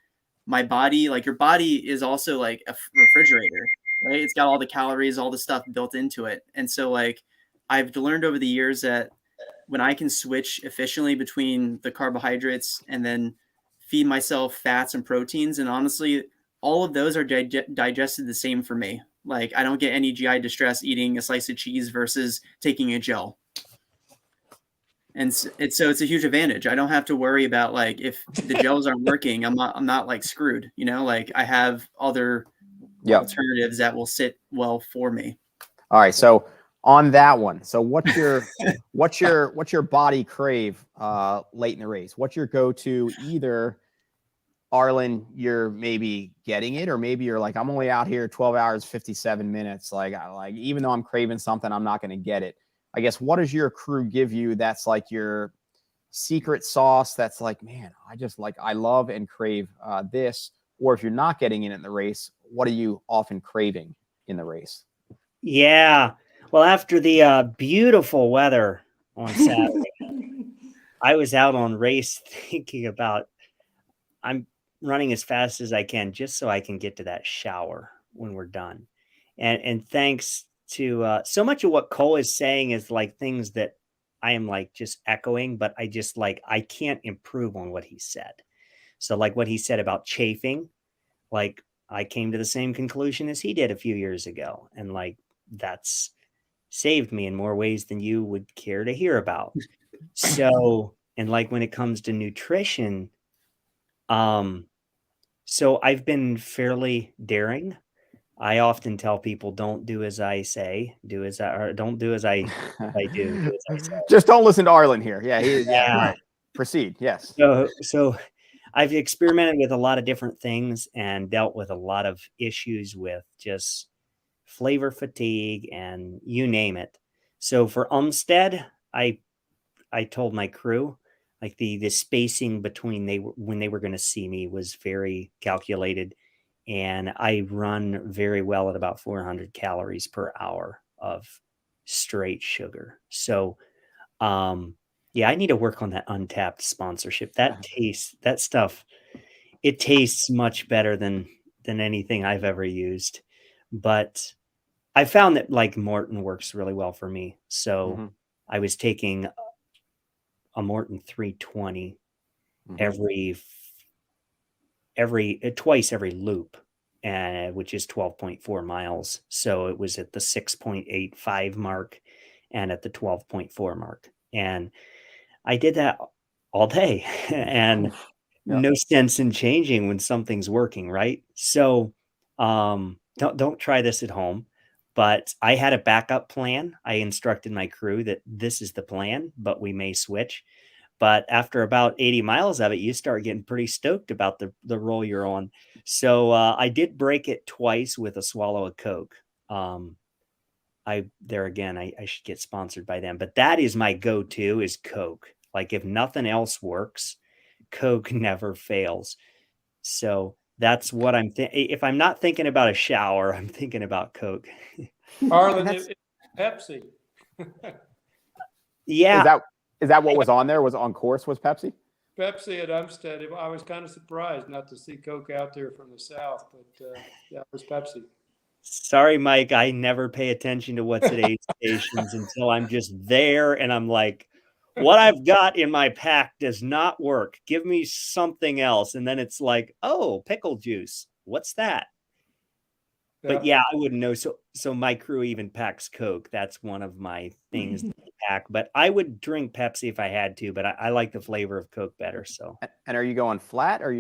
my body, like your body is also like a refrigerator, right? It's got all the calories, all the stuff built into it. And so like I've learned over the years that when I can switch efficiently between the carbohydrates and then feed myself fats and proteins, and honestly, all of those are digested the same for me. Like I don't get any GI distress eating a slice of cheese versus taking a gel. And so it's a huge advantage. I don't have to worry about like if the gels aren't working, I'm not like screwed, you know, like I have other alternatives that will sit well for me. All right. So on that one, so what's your body crave late in the race? What's your go-to? Either Arlen, you're maybe getting it, or maybe you're like, I'm only out here 12 hours, 57 minutes. Like even though I'm craving something, I'm not going to get it. I guess, what does your crew give you that's like your secret sauce that's like, man, I love and crave this? Or if you're not getting it in the race, what are you often craving in the race? Yeah. Well, after the beautiful weather on Saturday, I was out on race thinking about I'm running as fast as I can just so I can get to that shower when we're done. And thanks to so much of what Cole is saying is like things that I am like just echoing, but I just like I can't improve on what he said. So like what he said about chafing, like I came to the same conclusion as he did a few years ago. And like that's saved me in more ways than you would care to hear about. So, and like when it comes to nutrition, so I've been fairly daring. I often tell people, don't do as I say, or don't do as I do as I say. Just don't listen to Arlen here. Yeah. Right. Proceed. Yes. So I've experimented with a lot of different things and dealt with a lot of issues with just flavor fatigue and you name it. So for Umstead, I told my crew, like the spacing between when they were going to see me was very calculated, and I run very well at about 400 calories per hour of straight sugar. So, yeah, I need to work on that Untapped sponsorship. That stuff, it tastes much better than anything I've ever used. But I found that like Morton works really well for me. So I was taking a Morton 320 twice every loop, which is 12.4 miles. So it was at the 6.85 mark and at the 12.4 mark. And I did that all day and no sense in changing when something's working, right? So don't try this at home. But I had a backup plan. I instructed my crew that this is the plan, but we may switch. But after about 80 miles of it, you start getting pretty stoked about the roll you're on. So I did break it twice with a swallow of Coke. I should get sponsored by them. But that is my go-to is Coke. Like if nothing else works, Coke never fails. So that's what I'm thinking. If I'm not thinking about a shower, I'm thinking about Coke. Arlen, it's Pepsi. Yeah. Is that what was on there? Was on course was Pepsi? Pepsi at Umstead. I was kind of surprised not to see Coke out there from the south, but that was Pepsi. Sorry, Mike, I never pay attention to what's at aid stations until I'm just there and I'm like, what I've got in my pack does not work. Give me something else. And then it's like, oh, pickle juice. What's that? But yeah, I wouldn't know. So my crew even packs Coke. That's one of my things that they pack. But I would drink Pepsi if I had to, but I like the flavor of Coke better. So And are you going flat? Are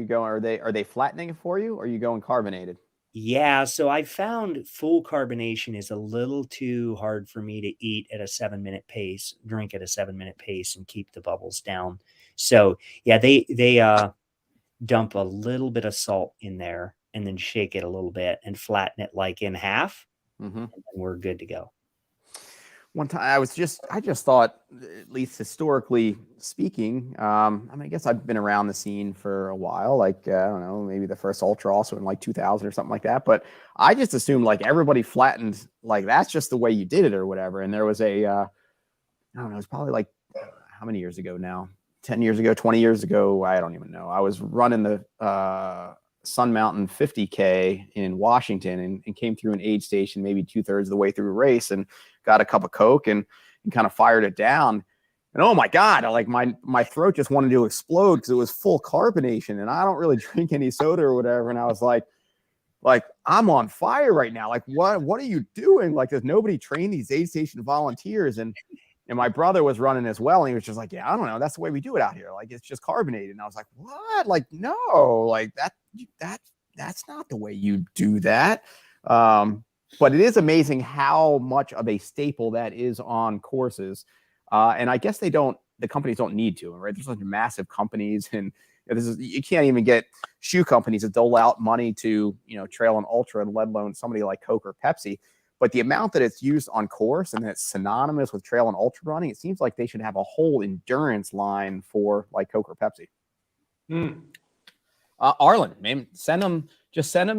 they flattening it for you? Or are you going carbonated? yeah, so I found full carbonation is a little too hard for me to eat at a 7-minute pace, drink at a 7-minute pace and keep the bubbles down. So yeah, they dump a little bit of salt in there and then shake it a little bit and flatten it like in half, Mm-hmm. and then we're good to go. One time I just thought, at least historically speaking, I mean, I guess I've been around the scene for a while, like, I don't know, maybe the first Ultra also in like 2000 or something like that. But I just assumed like everybody flattened, like that's just the way you did it or whatever. And there was I don't know, it's probably like, how many years ago now? 10 years ago, 20 years ago, I don't even know. I was running the Sun Mountain 50K in Washington and came through an aid station maybe 2/3 of the way through a race and got a cup of Coke and kind of fired it down. And oh my God, like my throat just wanted to explode because it was full carbonation. And I don't really drink any soda or whatever. And I was like I'm on fire right now. Like, what are you doing? Like, does nobody train these aid station volunteers? And my brother was running as well. And he was just like, yeah, I don't know. That's the way we do it out here. Like, it's just carbonated. And I was like, what? Like, no, like that's not the way you do that. But it is amazing how much of a staple that is on courses. And I guess the companies don't need to, right? There's such massive companies and you can't even get shoe companies to dole out money to, trail and ultra, let alone somebody like Coke or Pepsi. But the amount that it's used on course and it's synonymous with trail and ultra running, it seems like they should have a whole endurance line for like Coke or Pepsi. Arlen, man, send them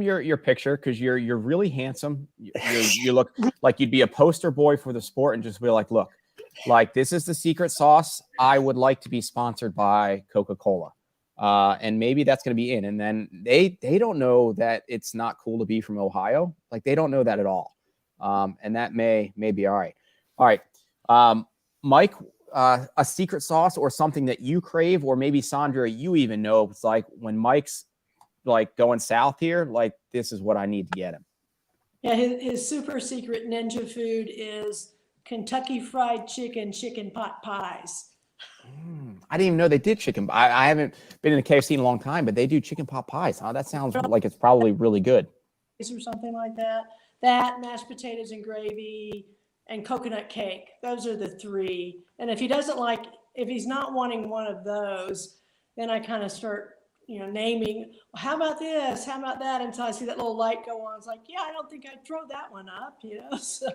your picture because you're really handsome. You look like you'd be a poster boy for the sport and just be like, look, like this is the secret sauce. I would like to be sponsored by Coca-Cola. And maybe that's going to be in. And then they don't know that it's not cool to be from Ohio. Like they don't know that at all. And that may be all right. All right. Mike, a secret sauce or something that you crave, or maybe Sandra, you even know, it's like when Mike's like going south here, like this is what I need to get him. Yeah, his super secret ninja food is Kentucky Fried Chicken pot pies. I didn't even know they did chicken. I haven't been in a KFC in a long time, but they do chicken pot pies. Huh? That sounds like it's probably really good. Or something like that. That, mashed potatoes and gravy, and coconut cake. Those are the three. And if he's not wanting one of those, then I kind of start, naming, well, how about this? How about that? Until I see that little light go on. It's like, yeah, I don't think I'd throw that one up, So,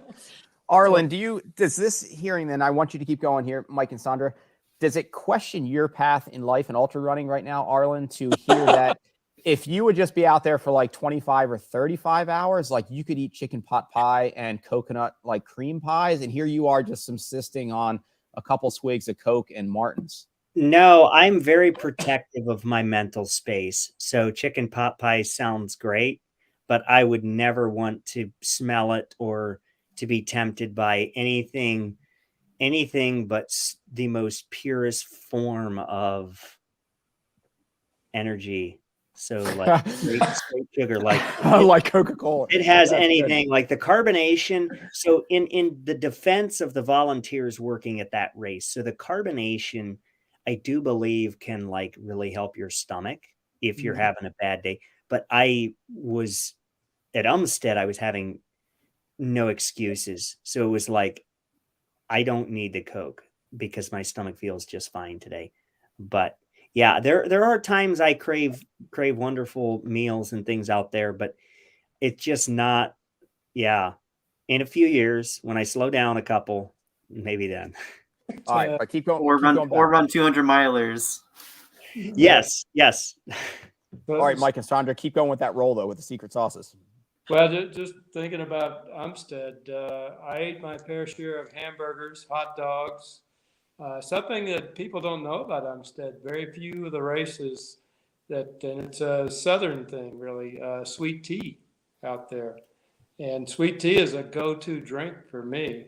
Arlen, does this hearing then, I want you to keep going here, Mike and Sandra, does it question your path in life and ultra running right now, Arlen, to hear that if you would just be out there for like 25 or 35 hours, like you could eat chicken pot pie and coconut like cream pies, and here you are just subsisting on a couple swigs of Coke and Martins? No, I'm very protective of my mental space. So chicken pot pie sounds great, but I would never want to smell it or to be tempted by anything but the most purest form of energy. So like straight sugar, like Coca-Cola. It has anything like the carbonation. So in the defense of the volunteers working at that race, so the carbonation, I do believe can like really help your stomach if you're having a bad day. But I was at Umstead, I was having no excuses. So it was like, I don't need the Coke because my stomach feels just fine today. But yeah, there are times I crave wonderful meals and things out there, but it's just not, in a few years when I slow down a couple, maybe then. All right, but keep going. Or run 200 milers. Yes. All right, Mike and Sandra, keep going with that roll though, with the secret sauces. Well, just thinking about Umstead, I ate my fair share of hamburgers, hot dogs, something that people don't know about Umstead. Very few of the races and it's a Southern thing, really, sweet tea out there. And sweet tea is a go-to drink for me.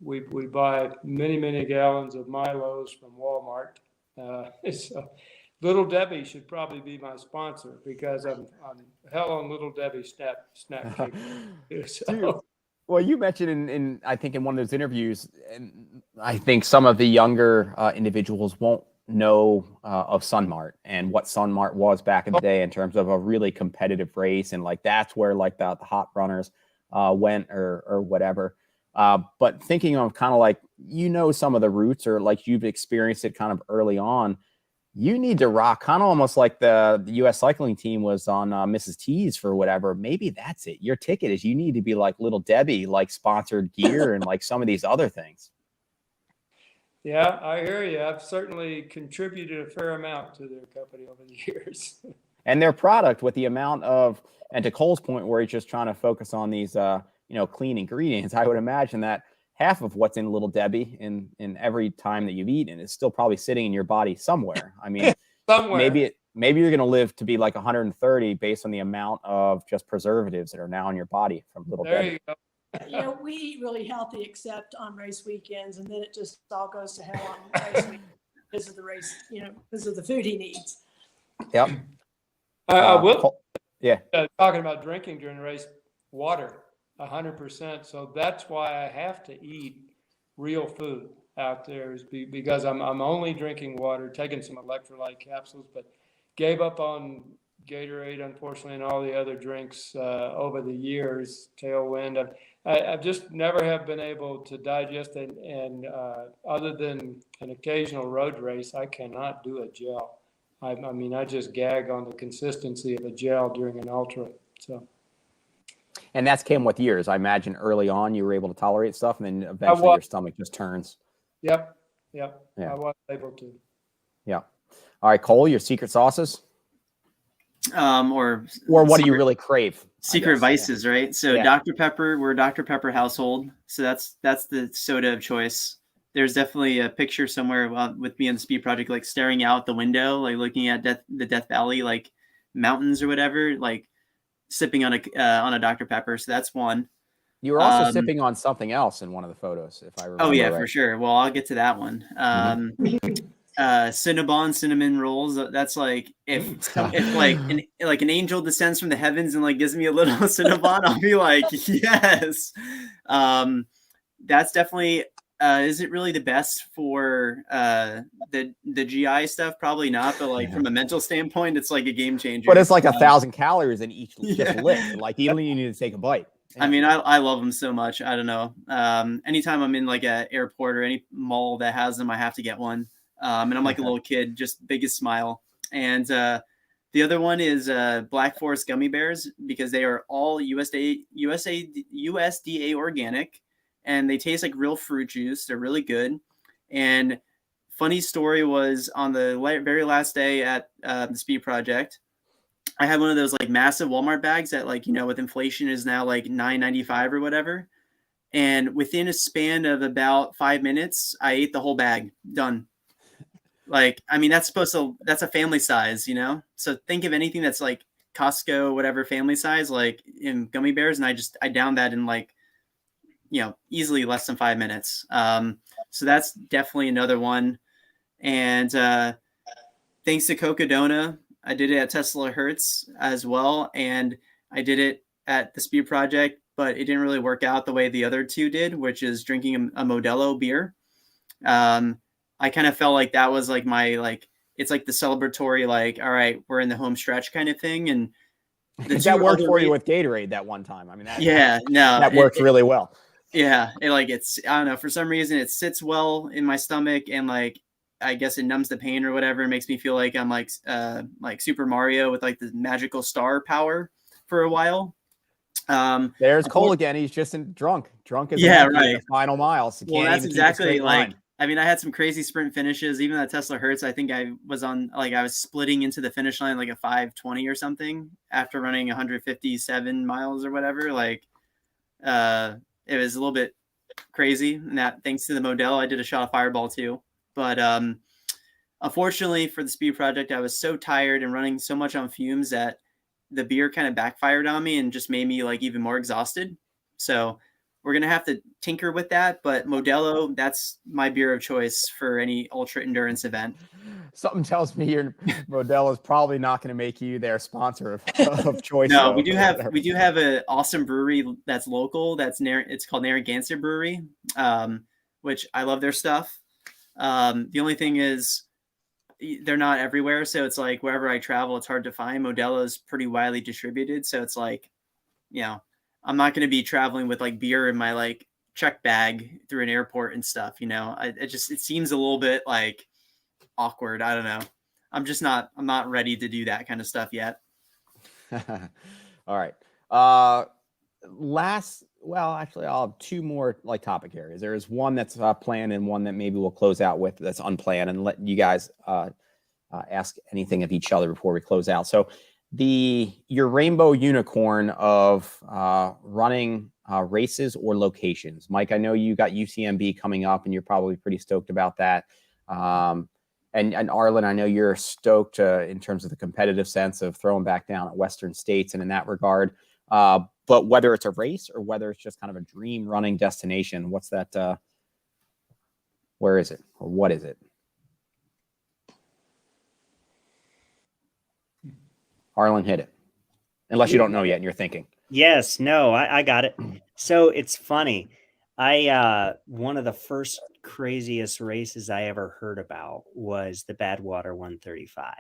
We buy many gallons of Milos from Walmart. So Little Debbie should probably be my sponsor because I'm hell on Little Debbie snack cake. Dude, So, well, you mentioned in I think in one of those interviews, and I think some of the younger individuals won't know of Sunmart and what Sunmart was back in the day in terms of a really competitive race, and like that's where like the hot runners went or whatever. But thinking of kind of like some of the roots or like you've experienced it kind of early on, you need to rock kind of almost like the U.S. cycling team was on Mrs. T's for whatever. Maybe that's it. Your ticket is you need to be like Little Debbie, like sponsored gear and like some of these other things. yeah, I hear you. I've certainly contributed a fair amount to their company over the years. And their product with the amount of, and to Cole's point where he's just trying to focus on these, clean ingredients, I would imagine that half of what's in Little Debbie in every time that you've eaten is still probably sitting in your body somewhere. I mean, Somewhere. maybe you're going to live to be like 130 based on the amount of just preservatives that are now in your body from Little There Debbie. you go. We eat really healthy except on race weekends, and then it just all goes to hell on race weekend because of the race, because of the food he needs. Yep. I will. Yeah. Talking about drinking during the race, water, 100%. So that's why I have to eat real food out there is because I'm only drinking water, taking some electrolyte capsules, but gave up on Gatorade, unfortunately, and all the other drinks over the years. Tailwind. I've just never have been able to digest it, and other than an occasional road race, I cannot do a gel. I mean, I just gag on the consistency of a gel during an ultra. So, And that's came with years. I imagine early on you were able to tolerate stuff, and then eventually your stomach just turns. Yep. Yeah. I was able to. Yeah. All right, Cole, your secret sauces? Or what do you really crave? Secret vices, right? So Yeah. Dr. Pepper, we're a Dr. Pepper household. So that's the soda of choice. There's definitely a picture somewhere with me on the Speed Project, like staring out the window, like looking at the Death Valley, like mountains or whatever, like sipping on a Dr. Pepper. So that's one. You were also sipping on something else in one of the photos, if I remember. Oh yeah, right. For sure. Well, I'll get to that one. Cinnabon cinnamon rolls. That's like if like an angel descends from the heavens and like gives me a little Cinnabon, I'll be like, yes. That's definitely. Is it really the best for the GI stuff? Probably not, but like from a mental standpoint, it's like a game changer. But it's like 1,000 calories in each just lick. Like you don't even need to take a bite. I mean, I love them so much. I don't know. Anytime I'm in like an airport or any mall that has them, I have to get one. And I'm like a little kid, just biggest smile. And the other one is Black Forest gummy bears because they are all USDA organic. And they taste like real fruit juice. They're really good. And funny story was on the very last day at the Speed Project, I had one of those like massive Walmart bags that like, with inflation is now like $9.95 or whatever. And within a span of about 5 minutes, I ate the whole bag. Done. Like, I mean, that's a family size, So think of anything that's like Costco, whatever family size, like in gummy bears. And I downed that in like, easily less than 5 minutes. So that's definitely another one. And thanks to Cocodona, I did it at Tesla Hertz as well. And I did it at the Speed Project, but it didn't really work out the way the other two did, which is drinking a Modelo beer. I kind of felt like that was like it's like the celebratory, like, all right, we're in the home stretch kind of thing. And that worked for you with Gatorade that one time. I mean, that worked really well. Yeah, I don't know, for some reason it sits well in my stomach and like I guess it numbs the pain or whatever. It makes me feel like I'm like Super Mario with like the magical star power for a while. There's Cole again. He's just drunk as right. The final miles. Well, that's exactly like. I mean, I had some crazy sprint finishes. Even at Tesla Hertz, I think I was splitting into the finish line like a 5:20 or something after running 157 miles or whatever. Like, it was a little bit crazy. And that thanks to the Modelo, I did a shot of Fireball too. But unfortunately for the Speed Project, I was so tired and running so much on fumes that the beer kind of backfired on me and just made me like even more exhausted. So we're going to have to tinker with that. But Modelo, that's my beer of choice for any ultra endurance event. Something tells me your Modelo is probably not going to make you their sponsor of choice. No, though, we do have an awesome brewery that's local. It's called Narragansett Brewery, which I love their stuff. The only thing is they're not everywhere. So it's like wherever I travel, it's hard to find. Modelo is pretty widely distributed. So it's like, I'm not going to be traveling with like beer in my like check bag through an airport and stuff. It seems a little bit like awkward. I don't know. I'm not ready to do that kind of stuff yet. All right. Actually, I'll have two more like topic areas. There is one that's planned and one that maybe we'll close out with that's unplanned, and let you guys ask anything of each other before we close out. So your rainbow unicorn of running races or locations. Mike, I know you got UTMB coming up and you're probably pretty stoked about that. And Arlen, I know you're stoked in terms of the competitive sense of throwing back down at Western States and in that regard. But whether it's a race or whether it's just kind of a dream running destination, what's that? Where is it or what is it? Arlen, hit it. Unless you don't know yet and you're thinking. Yes, no, I got it. So it's funny. One of the first craziest races I ever heard about was the Badwater 135.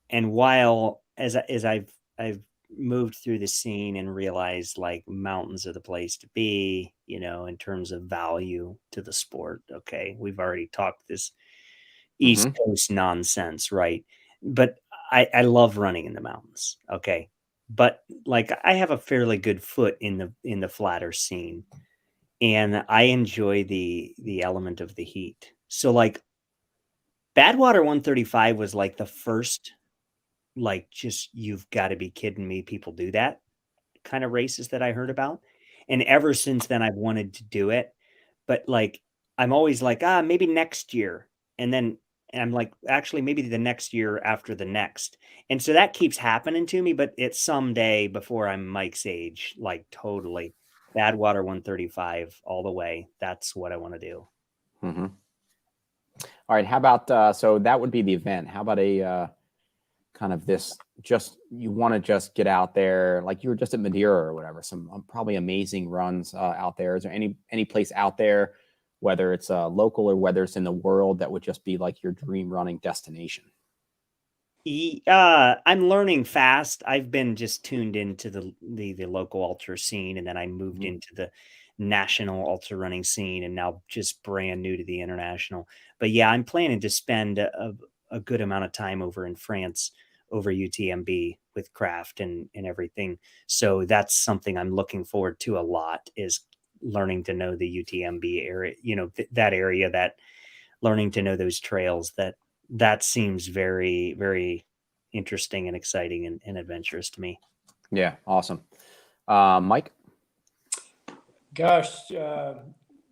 And while as I've moved through the scene and realized like mountains are the place to be, in terms of value to the sport. Okay. We've already talked this East Coast nonsense, right? But I love running in the mountains. Okay. But like I have a fairly good foot in the flatter scene, and I enjoy the element of the heat. So like Badwater 135 was like the first, like, just, you've got to be kidding me, people do that kind of races that I heard about. And ever since then I've wanted to do it. But like I'm always like, maybe next year. And then I'm like, actually maybe the next year after the next. And so that keeps happening to me, but it's someday before I'm Mike's age, like totally. Badwater 135 all the way. That's what I want to do. Mm-hmm. All right. How about, so that would be the event. How about a kind of this, just, you want to just get out there, like you were just at Madeira or whatever, some probably amazing runs out there. Is there any place out there, whether it's local or whether it's in the world, that would just be like your dream running destination? I'm learning fast. I've been just tuned into the local ultra scene, and then I moved into the national ultra running scene, and now just brand new to the international. But yeah, I'm planning to spend a good amount of time over in France over UTMB with craft and everything. So that's something I'm looking forward to a lot, is learning to know the UTMB area, that area, that learning to know those trails, that seems very, very interesting and exciting and adventurous to me. Yeah. Awesome. Mike? Gosh,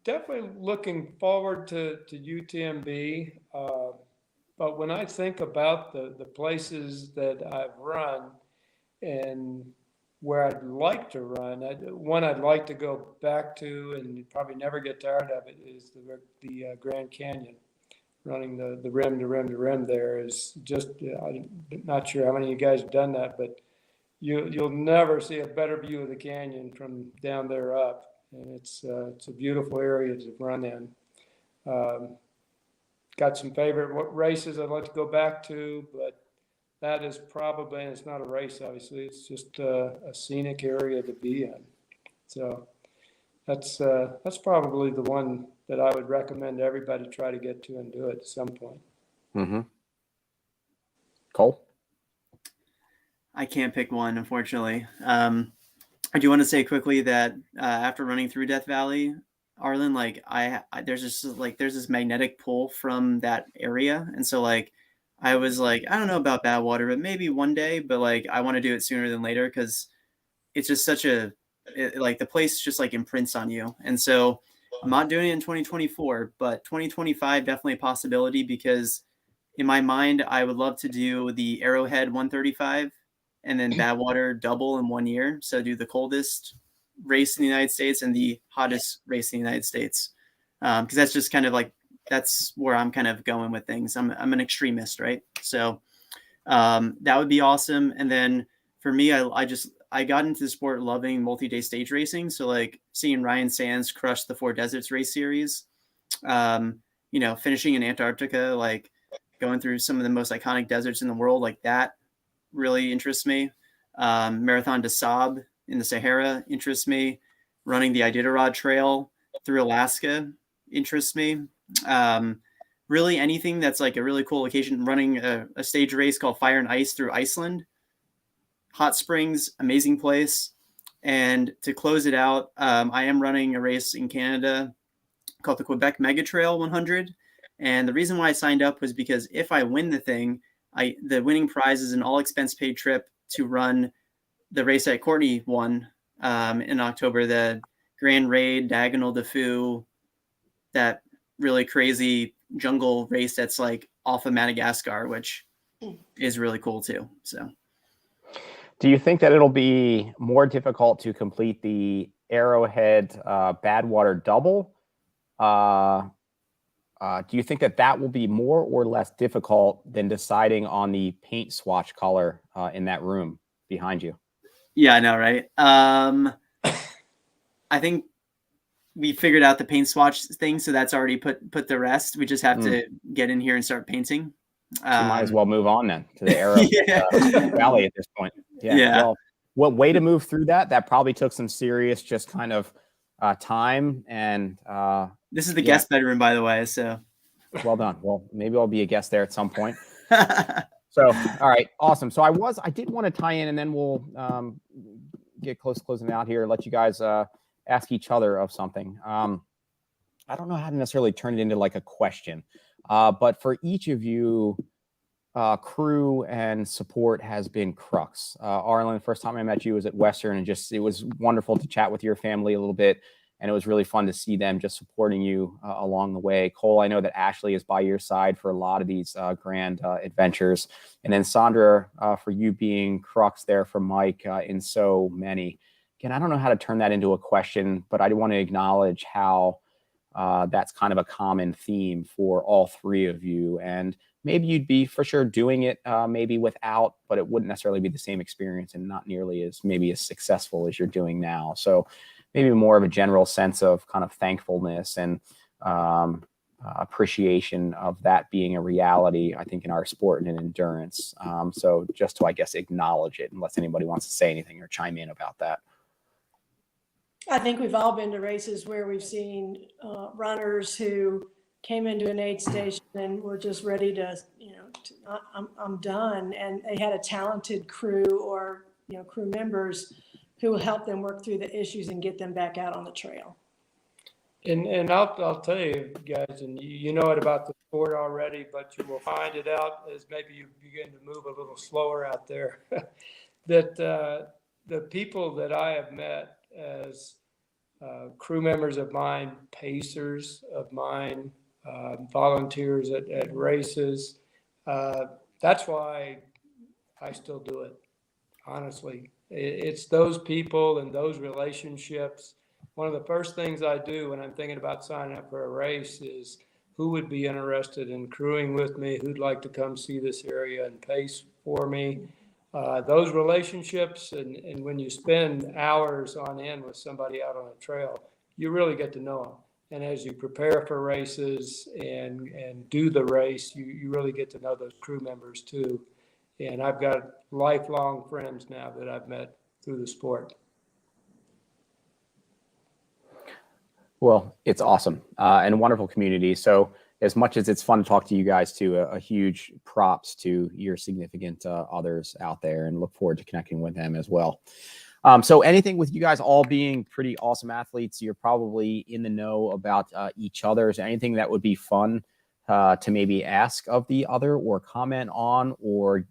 definitely looking forward to UTMB. But when I think about the places that I've run and where I'd like to run, one I'd like to go back to and probably never get tired of it is the Grand Canyon. Running the rim to rim to rim there is just, I'm not sure how many of you guys have done that, but you'll never see a better view of the canyon from down there up. And it's a beautiful area to run in. Got some favorite races I'd like to go back to, but that is probably, and it's not a race, obviously, it's just a scenic area to be in. So that's probably the one that I would recommend everybody try to get to and do it at some point. Mm-hmm. Cole? I can't pick one, unfortunately. I do want to say quickly that after running through Death Valley, Arlen, like there's this magnetic pull from that area, and so like I was like, I don't know about Badwater, but maybe one day, but like I want to do it sooner than later because it's just like the place just like imprints on you, and so I'm not doing it in 2024, but 2025 definitely a possibility, because in my mind I would love to do the Arrowhead 135 and then Badwater double in 1 year. So do the coldest race in the United States and the hottest race in the United States. Because that's just kind of like, that's where I'm kind of going with things. I'm an extremist, right? So that would be awesome. And then for me, I got into the sport loving multi-day stage racing. So like seeing Ryan Sands crush the 4 Deserts race series, you know, finishing in Antarctica, like going through some of the most iconic deserts in the world, like that really interests me. Marathon des Sables in the Sahara interests me. Running the Iditarod Trail through Alaska interests me. Really anything that's like a really cool occasion. Running a stage race called Fire and Ice through Iceland. Hot Springs, amazing place. And to close it out, I am running a race in Canada called the Quebec Mega Trail 100. And the reason why I signed up was because if I win the thing, the winning prize is an all expense paid trip to run the race that Courtney won in October, the Grand Raid, Diagonal de Fou, that really crazy jungle race that's like off of Madagascar, which is really cool too. So do you think that it'll be more difficult to complete the Arrowhead Badwater double? Do you think that will be more or less difficult than deciding on the paint swatch color in that room behind you? Yeah, I know, right? I think we figured out the paint swatch thing, so that's already put to rest. We just have to get in here and start painting. So you might as well move on then to the Arrow Valley at this point. Yeah. Well, what way to move through that? That probably took some serious, just kind of time. And this is the guest bedroom, by the way. So well done. Well, maybe I'll be a guest there at some point. So, all right, awesome. So I did want to tie in, and then we'll get closing out here. Let you guys ask each other of something. I don't know how to necessarily turn it into like a question, but for each of you, crew and support has been crux. Arlen, the first time I met you was at Western, and it was wonderful to chat with your family a little bit. And it was really fun to see them just supporting you along the way. Cole, I know that Ashley is by your side for a lot of these grand adventures. And then Sandra, for you being crux there for Mike in so many. Again, I don't know how to turn that into a question, but I want to acknowledge how that's kind of a common theme for all three of you. And maybe you'd be for sure doing it maybe without, but it wouldn't necessarily be the same experience and not nearly as successful as you're doing now. So maybe more of a general sense of kind of thankfulness and appreciation of that being a reality, I think, in our sport and in endurance. So just to, I guess, acknowledge it, unless anybody wants to say anything or chime in about that. I think we've all been to races where we've seen runners who came into an aid station and were just ready to, I'm done. And they had a talented crew or, crew members who will help them work through the issues and get them back out on the trail. And I'll tell you guys, and you know it about the sport already, but you will find it out as maybe you begin to move a little slower out there, that the people that I have met as crew members of mine, pacers of mine, volunteers at races, that's why I still do it, honestly. It's those people and those relationships. One of the first things I do when I'm thinking about signing up for a race is who would be interested in crewing with me, who'd like to come see this area and pace for me. Those relationships, and when you spend hours on end with somebody out on a trail, you really get to know them. And as you prepare for races and do the race, you really get to know those crew members too. And I've got lifelong friends now that I've met through the sport. Well, it's awesome and a wonderful community. So as much as it's fun to talk to you guys too, a huge props to your significant others out there, and look forward to connecting with them as well. So anything with you guys all being pretty awesome athletes, you're probably in the know about each other. Is there anything that would be fun to maybe ask of the other or comment on, or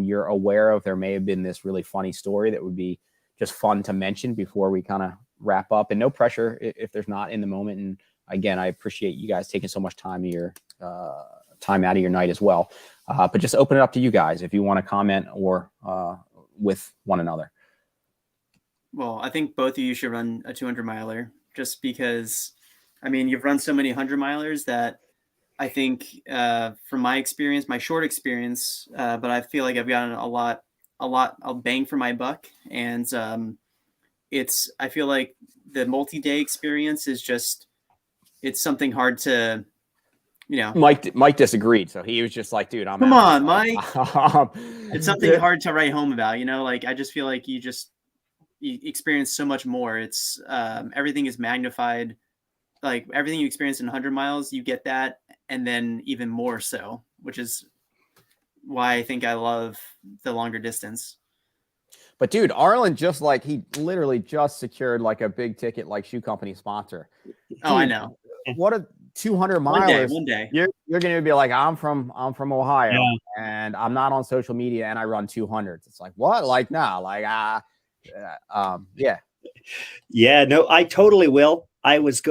you're aware of? There may have been this really funny story that would be just fun to mention before we kind of wrap up, and no pressure if there's not in the moment. And again, I appreciate you guys taking so much time of your time out of your night as well. But just open it up to you guys if you want to comment or with one another? Well, I think both of you should run a 200 miler, just because, I mean, you've run so many 100 milers that I think from my experience, my short experience, but I feel like I've gotten a lot of bang for my buck. And I feel like the multi-day experience is just, it's something hard to, Mike disagreed. So he was just like, dude, I'm come out. on, Mike. It's something hard to write home about, like, I just feel like you experience so much more. It's everything is magnified. Like everything you experience in 100 miles, you get that, and then even more so, which is why I think I love the longer distance. But dude, Arlen he literally just secured like a big ticket, like shoe company sponsor. Oh, I know. What a 200 milers. One day. You're going to be like, I'm from Ohio, and I'm not on social media, and I run 200s. It's like, what? Like, no, like, yeah. Yeah, no, I totally will. I was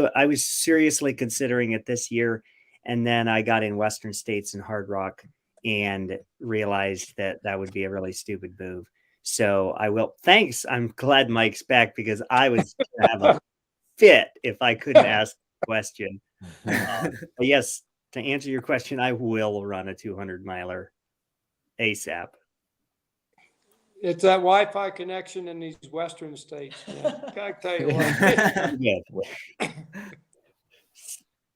seriously considering it this year, and then I got in Western States and Hard Rock and realized that would be a really stupid move. So I will. Thanks. I'm glad Mike's back, because I was gonna have a fit if I couldn't ask the question. But yes, to answer your question, I will run a 200 miler ASAP. It's that Wi-Fi connection in these Western states, man. I tell you what. Yeah.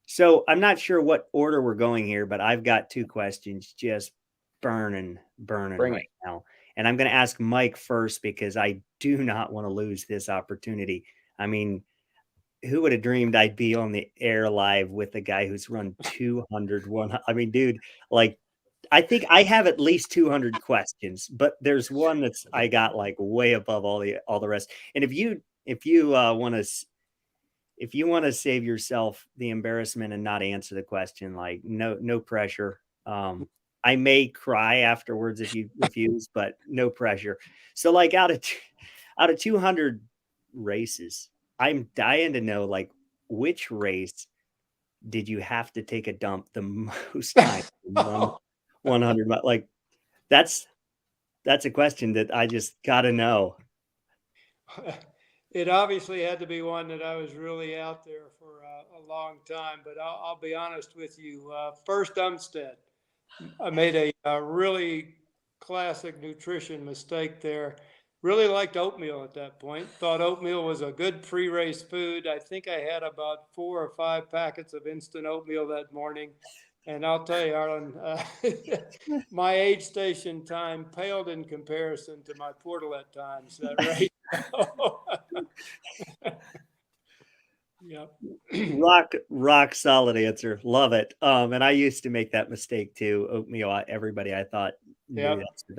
So I'm not sure what order we're going here, but I've got two questions just burning right now. And I'm going to ask Mike first, because I do not want to lose this opportunity. I mean, who would have dreamed I'd be on the air live with a guy who's run 200? I mean, dude, like, I think I have at least 200 questions, but there's one that's I got like way above all the rest. And if you want to save yourself the embarrassment and not answer the question, like, no pressure. I may cry afterwards if you refuse, but no pressure. So like out of 200 races, I'm dying to know, like, which race did you have to take a dump the most time? 100, like, that's a question that I just got to know. It obviously had to be one that I was really out there for a long time, but I'll be honest with you. First Umstead, I made a really classic nutrition mistake there. Really liked oatmeal at that point. Thought oatmeal was a good pre-race food. I think I had about 4 or 5 packets of instant oatmeal that morning. And I'll tell you, Arlen, my aid station time paled in comparison to my portalet times. Right? Yep. Rock solid answer. Love it. And I used to make that mistake too. Oatmeal. Everybody I thought knew that's the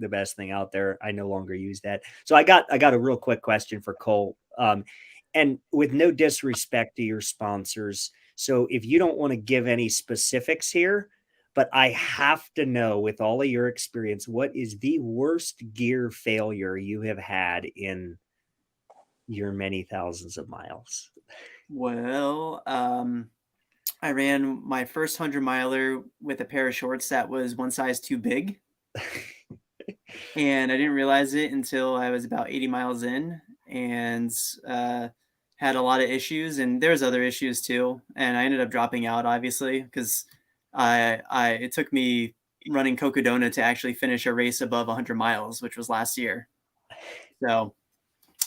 best thing out there. I no longer use that. So I got a real quick question for Cole. And with no disrespect to your sponsors, so if you don't want to give any specifics here, but I have to know, with all of your experience, what is the worst gear failure you have had in your many thousands of miles? Well, I ran my first 100 miler with a pair of shorts that was one size too big. And I didn't realize it until I was about 80 miles in, and had a lot of issues, and there's other issues too. And I ended up dropping out, obviously, because it took me running Cocodona to actually finish a race above 100 miles, which was last year. So,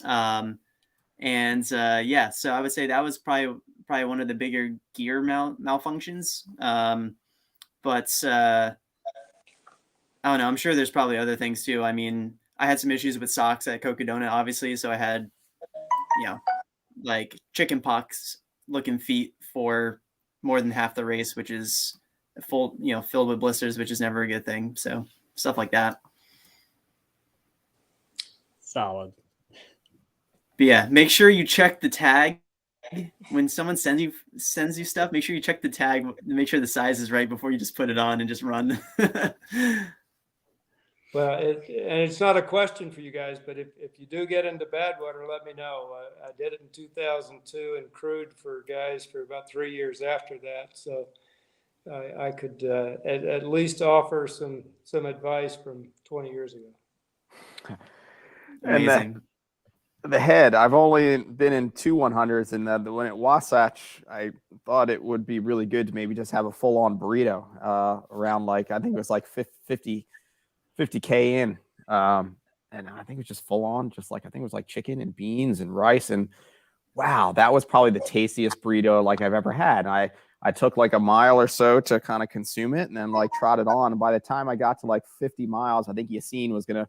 so I would say that was probably one of the bigger gear malfunctions. But I don't know. I'm sure there's probably other things too. I mean, I had some issues with socks at Cocodona, obviously. So I had, like chicken pox looking feet for more than half the race, which is filled with blisters, which is never a good thing. So stuff like that. Solid. But yeah, make sure you check the tag when someone sends you stuff. Make sure you check the tag, make sure the size is right before you just put it on and just run. Well, it's not a question for you guys, but if you do get into Badwater, let me know. I did it in 2002 and crewed for guys for about 3 years after that. So I could at least offer some advice from 20 years ago. Amazing. The head, I've only been in 2 100s, and when at Wasatch, I thought it would be really good to maybe just have a full-on burrito around, like, I think it was like 50K in. And I think it was just full on, just like, I think it was like chicken and beans and rice. And wow, that was probably the tastiest burrito like I've ever had. And I took like a mile or so to kind of consume it and then like trotted on. And by the time I got to like 50 miles, I think Yassine was going to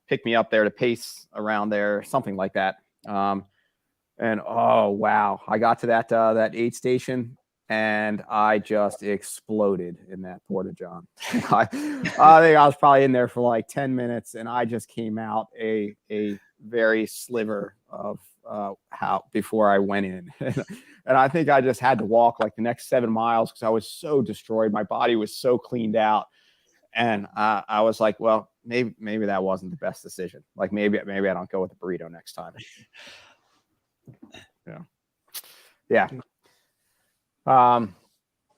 pick me up there to pace around there, something like that. And oh, wow, I got to that aid station and I just exploded in that porta john. I think I was probably in there for like 10 minutes and I just came out a very sliver of how before I went in. And I think I just had to walk like the next 7 miles because I was so destroyed. My body was so cleaned out. And I was like, well, maybe that wasn't the best decision. Like maybe I don't go with the burrito next time. Yeah.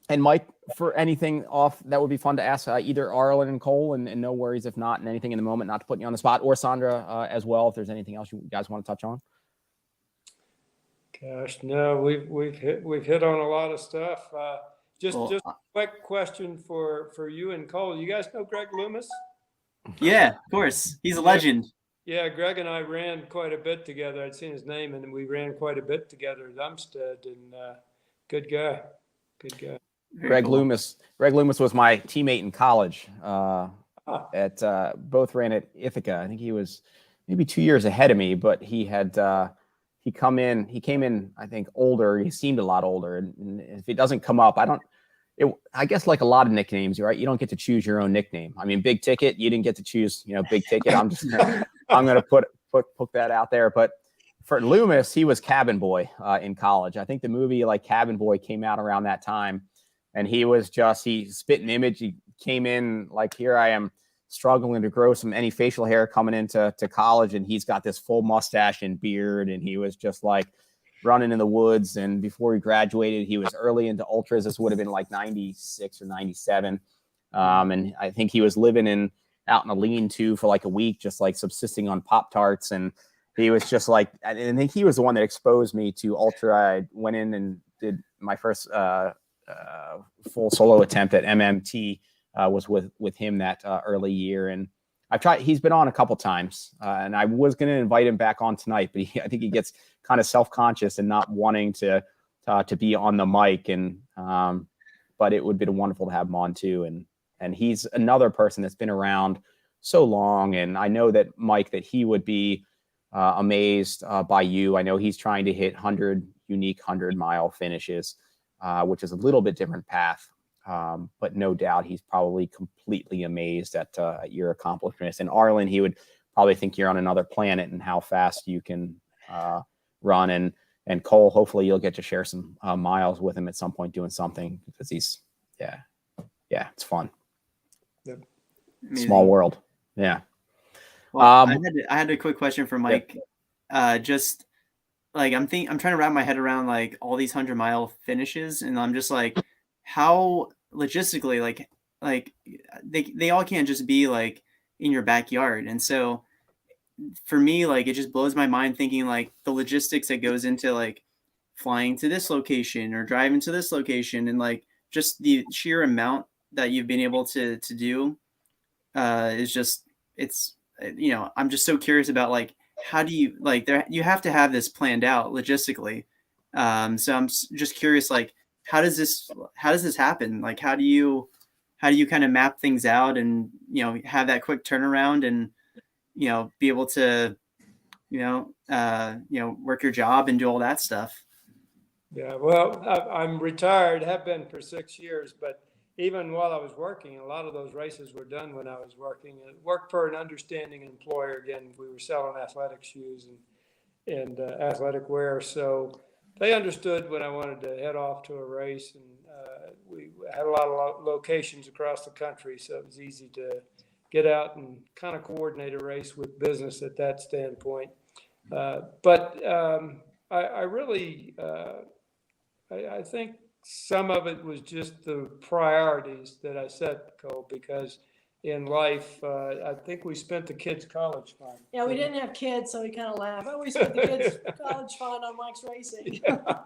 And Mike, for anything off that would be fun to ask either Arlen and Cole, and no worries if not, and anything in the moment, not to put you on the spot, or Sandra as well, if there's anything else you guys want to touch on. Gosh, no, we've hit on a lot of stuff. Just a quick question for you and Cole. You guys know Greg Loomis? Yeah, of course. He's a legend. Yeah, Greg and I ran quite a bit together. I'd seen his name, and we ran quite a bit together at Umstead. And good guy. Greg cool. Greg Loomis was my teammate in college. At both ran at Ithaca. I think he was maybe 2 years ahead of me, but he came in, I think, older. He seemed a lot older. And if it doesn't come up, I guess like a lot of nicknames, right? You don't get to choose your own nickname. I mean, Big Ticket, you didn't get to choose, Big Ticket. I'm going to put that out there. But for Loomis, he was Cabin Boy in college. I think the movie like Cabin Boy came out around that time. And he spit an image. He came in like, here I am struggling to grow any facial hair coming into college. And he's got this full mustache and beard. And he was just like running in the woods. And before he graduated, he was early into ultras. This would have been like 96 or 97. And I think he was living out in a lean-to for like a week, just like subsisting on Pop-Tarts. And he was just like, I think he was the one that exposed me to ultra. I went in and did my first full solo attempt at MMT was with him that early year. And he's been on a couple times and I was going to invite him back on tonight, but I think he gets kind of self-conscious and not wanting to be on the mic. And, but it would be wonderful to have him on too. And he's another person that's been around so long. And I know that Mike, that he would be amazed by you. I know he's trying to hit unique 100-mile finishes, which is a little bit different path. But no doubt he's probably completely amazed at your accomplishments. And Arlen, he would probably think you're on another planet and how fast you can run. And Cole, hopefully you'll get to share some miles with him at some point doing something, because it's fun. Yep. Small world. Yeah. Well, I had a quick question for Mike. Yep. Just like I'm trying to wrap my head around like all these 100-mile finishes, and I'm just like, how logistically like they all can't just be like in your backyard. And so for me, like, it just blows my mind thinking like the logistics that goes into like flying to this location or driving to this location, and like just the sheer amount that you've been able to do is just, it's, I'm just so curious about like, how do you like you have to have this planned out logistically. So I'm just curious, like, how does this happen? Like, how do you kind of map things out and, have that quick turnaround and, be able to, work your job and do all that stuff? Yeah, well, I'm retired, have been for 6 years, but even while I was working, a lot of those races were done when I was working. I worked for an understanding employer. Again, we were selling athletic shoes and athletic wear. So they understood when I wanted to head off to a race, and we had a lot of locations across the country. So it was easy to get out and kind of coordinate a race with business at that standpoint. But I really, I think some of it was just the priorities that I set, Cole, because in life. I think we spent the kids' college fund. Yeah, we didn't have kids, so we kind of laugh. Oh, we spent the kids' college fund on Mike's racing. Yeah.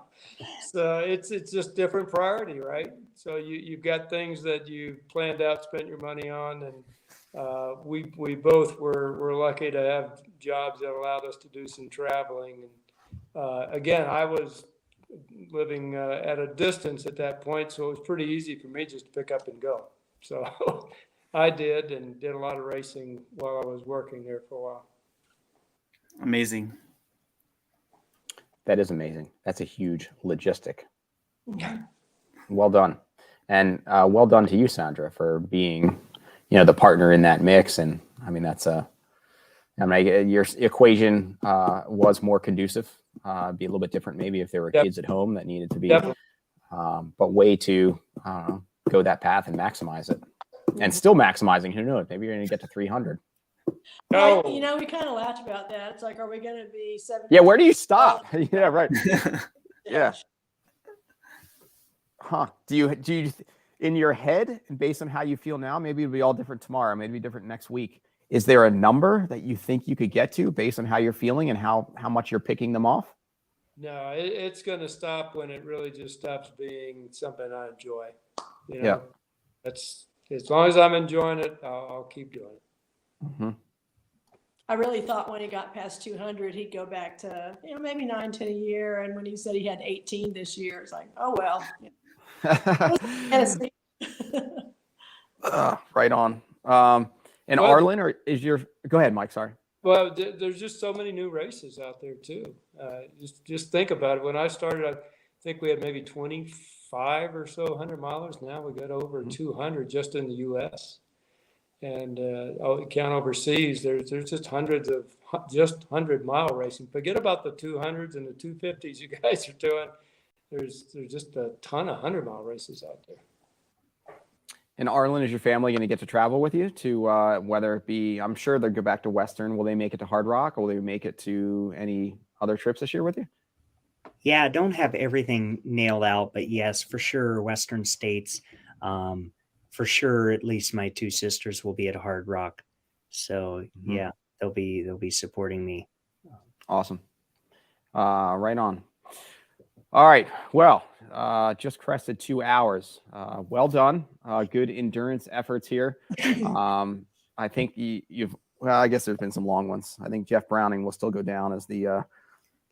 So it's just different priority, right? So you've got things that you planned out, spent your money on, and we both were lucky to have jobs that allowed us to do some traveling. And again, I was living at a distance at that point, so it was pretty easy for me just to pick up and go. So I did, and did a lot of racing while I was working there for a while. Amazing. That is amazing. That's a huge logistic. Well done. And well done to you, Sandra, for being, the partner in that mix. And I mean, your equation was more conducive, be a little bit different maybe if there were Yep. kids at home that needed to be, Definitely. but way to go that path and maximize it. And still maximizing, who knows? Maybe you're going to get to 300. No. We kind of laughed about that. It's like, are we going to be 7? Yeah, where do you stop? Yeah, right. Yeah. Huh. Do you in your head, and based on how you feel now, maybe it'll be all different tomorrow, maybe different next week. Is there a number that you think you could get to based on how you're feeling and how much you're picking them off? No, it's going to stop when it really just stops being something I enjoy. Yeah. That's as long as I'm enjoying it, I'll keep doing it. Mm-hmm. I really thought when he got past 200, he'd go back to, maybe 9, 10 a year. And when he said he had 18 this year, it's like, oh, well. Right on. And Well, Arlen, or go ahead, Mike, sorry. Well, there's just so many new races out there too. Just think about it. When I started, I think we had maybe 25 or so 100-milers. Now we got over 200 just in the U.S. And count overseas, there's just hundreds of just 100-mile racing. Forget about the 200s and the 250s you guys are doing. There's just a ton of 100-mile races out there. And Arlen, is your family going to get to travel with you to whether it be, I'm sure they'll go back to Western. Will they make it to Hard Rock, or will they make it to any other trips this year with you? Yeah, don't have everything nailed out, but yes, for sure, Western states. For sure, at least my two sisters will be at Hard Rock. So yeah, they'll be supporting me. Awesome. Right on. All right. Well, just crested 2 hours. Well done. Good endurance efforts here. I think I guess there's been some long ones. I think Jeff Browning will still go down as the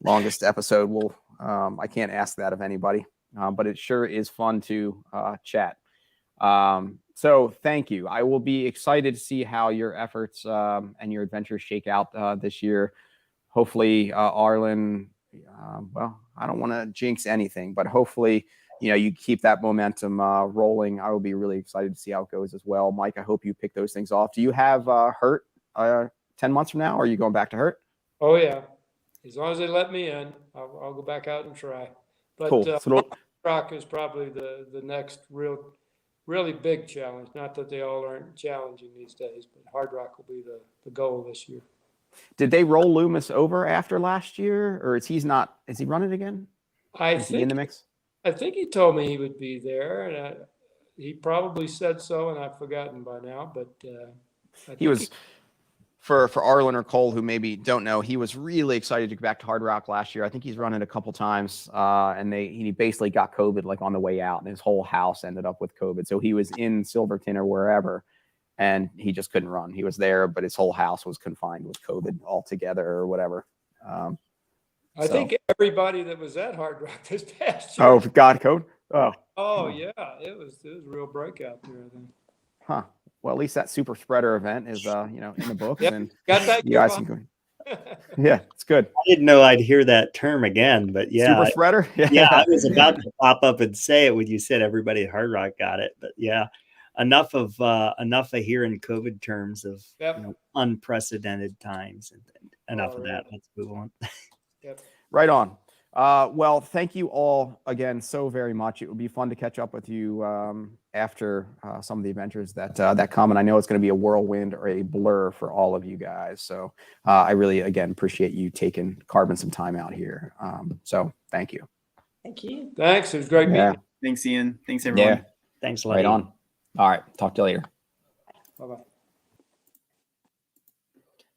longest episode. I can't ask that of anybody, but it sure is fun to chat. So thank you. I will be excited to see how your efforts and your adventures shake out this year. Hopefully, Arlen, I don't want to jinx anything, but hopefully, you keep that momentum rolling. I will be really excited to see how it goes as well. Mike, I hope you pick those things off. Do you have Hurt 10 months from now, or are you going back to Hurt? Oh, yeah. As long as they let me in, I'll go back out and try. But cool. Hard Rock is probably the next really big challenge. Not that they all aren't challenging these days, but Hard Rock will be the goal this year. Did they roll Loomis over after last year, or is he running again? Is he in the mix? I think he told me he would be there, and he probably said so, and I've forgotten by now. But he was for Arlen or Cole, who maybe don't know. He was really excited to go back to Hard Rock last year. I think he's run it a couple times, and he basically got COVID like on the way out, and his whole house ended up with COVID. So he was in Silverton or wherever, and he just couldn't run. He was there, but his whole house was confined with COVID altogether or whatever. I think everybody that was at Hard Rock this past year. Oh, God, COVID? Oh, yeah. It was a real breakout there, I think. Huh. Well, at least that super spreader event is, in the books. Yep. And got that. you guys can go. Yeah, it's good. I didn't know I'd hear that term again, but yeah. Super spreader? Yeah, I was about to pop up and say it when you said everybody at Hard Rock got it. But yeah, enough of hearing COVID terms of unprecedented times. And enough of that. Let's move on. Yep. Right on. Well, thank you all again so very much. It would be fun to catch up with you after some of the adventures that come. And I know it's going to be a whirlwind or a blur for all of you guys. So I really, again, appreciate you carving some time out here. So thank you. Thank you. Thanks. It was great meeting you. Thanks, Ian. Thanks, everyone. Thanks a lot. Right on. All right. Talk to you later. Bye-bye.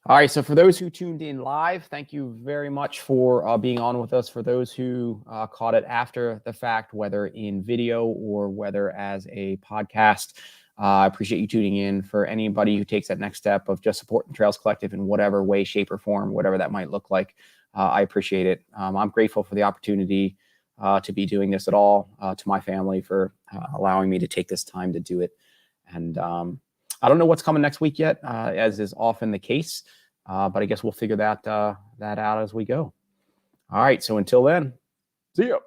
All right, so for those who tuned in live, thank you very much for being on with us. For those who caught it after the fact, whether in video or whether as a podcast, I appreciate you tuning in. For anybody who takes that next step of just supporting Trails Collective in whatever way, shape, or form, whatever that might look like, I appreciate it. I'm grateful for the opportunity to be doing this at all, to my family for allowing me to take this time to do it. And I don't know what's coming next week yet, as is often the case, but I guess we'll figure that out as we go. All right, so until then, see ya.